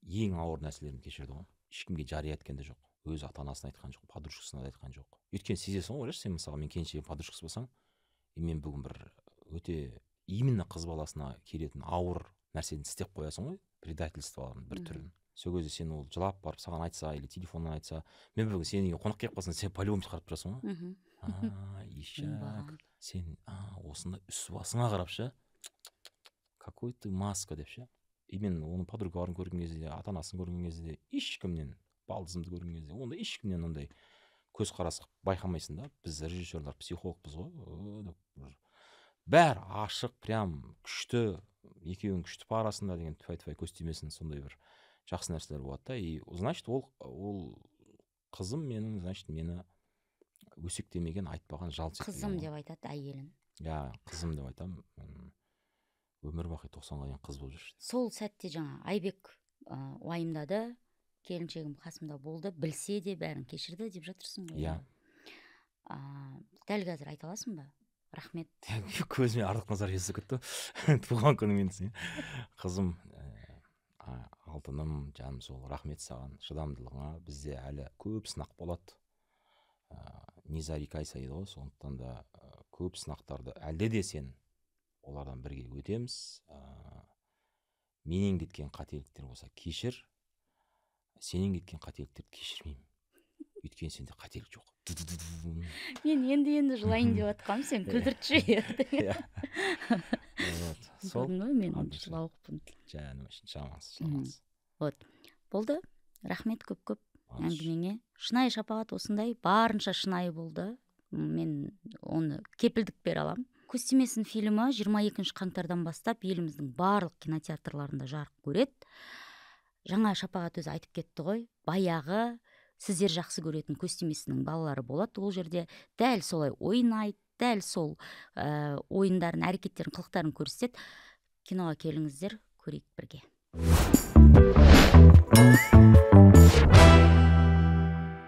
ең ауыр нәрселерімді кешірді ғой. Ешкімге жария еткен де жоқ. Өз ата-анасына айтқан жоқ, подружкасына да айтқан жоқ. Өйткені сезесің ғой, сен мысалы мен келіншегім подружкасы болсаң, мен бүгін бір өте именно қыз баласына келетін ауыр нәрсені істеп қоясың ғой, предательстволарын бір түрін. Сол кезде сен ол жылап барып саған айтса или телефоннан айтса, мен бүгін сенің үйге қонақ келіп қалсаң, сен по-любому шығарып тұрасың ғой. Ишак, сен осында үс басыңа қарап ше, какой ты маска деп ше. И мен оның подругаларын көрген кезде, ата-анасын көрген кезде, ешкімнен, балдызымды көрген кезде, онда ешкімнен ондай көзқарас байқамайсың да. Біз режиссерлар, психологпыз ғой. Бәрі ашық, прям күшті, екеуің күшті парасында деген тфай көз тимесін, сондай бір жақсы нәрселер болады да. И значит, ол қызым менің, значит, мені өсектемеген, айтпаған жалт еткен. Қызым деп айтады әйелін. Қызым деп айтам. Өмір бақи 90-ға дейін қыз болып жүрші. Сол сәтте жаңа Айбек уайымдады, келіншегім қасымда болды, білсе де бәрін кешірді деп жатырсың ғой. Дәл қазір айта аласың ба? Рахмет. Көзіме Ардақназар есі кетті. Туған күніңмен десең. Қызым, алтыным, жаным, сол рахмет саған, шыдамдылығыңа. Бізде әлі көп сынақ болады. Не зарекайся дейді ғой, сондықтан да көп сынақтарды әлде де сен олардан бірге өтеміз. Менен кеткен қателіктер болса кешір, сенен кеткен қателіктерді кешірмеймін. Өйткені сенде қателік жоқ. Мен енді жылайын деп жатқам, сен күлдіртші. Көрдің ғой, мен жылауықпын. Жаным үшін, жамансыз. Болды, рахмет көп-көп әңгімеңе. Шынайы шапағат осындай, барынша шынайы болды. Мен оны кепілдік бере алам. Көз тимесін фильмі 22 қаңтардан бастап еліміздің барлық кинотеатрларында жарық көреді. Жаңа Шапағат өзі айтып кетті ғой, баяғы сіздер жақсы көретін Көз тимесінің балалары болады. Ол жерде дәл солай ойнайды, дәл сол ойындарын, әрекеттерін, қылықтарын көрсетеді. Киноға келіңіздер, көрейік бірге.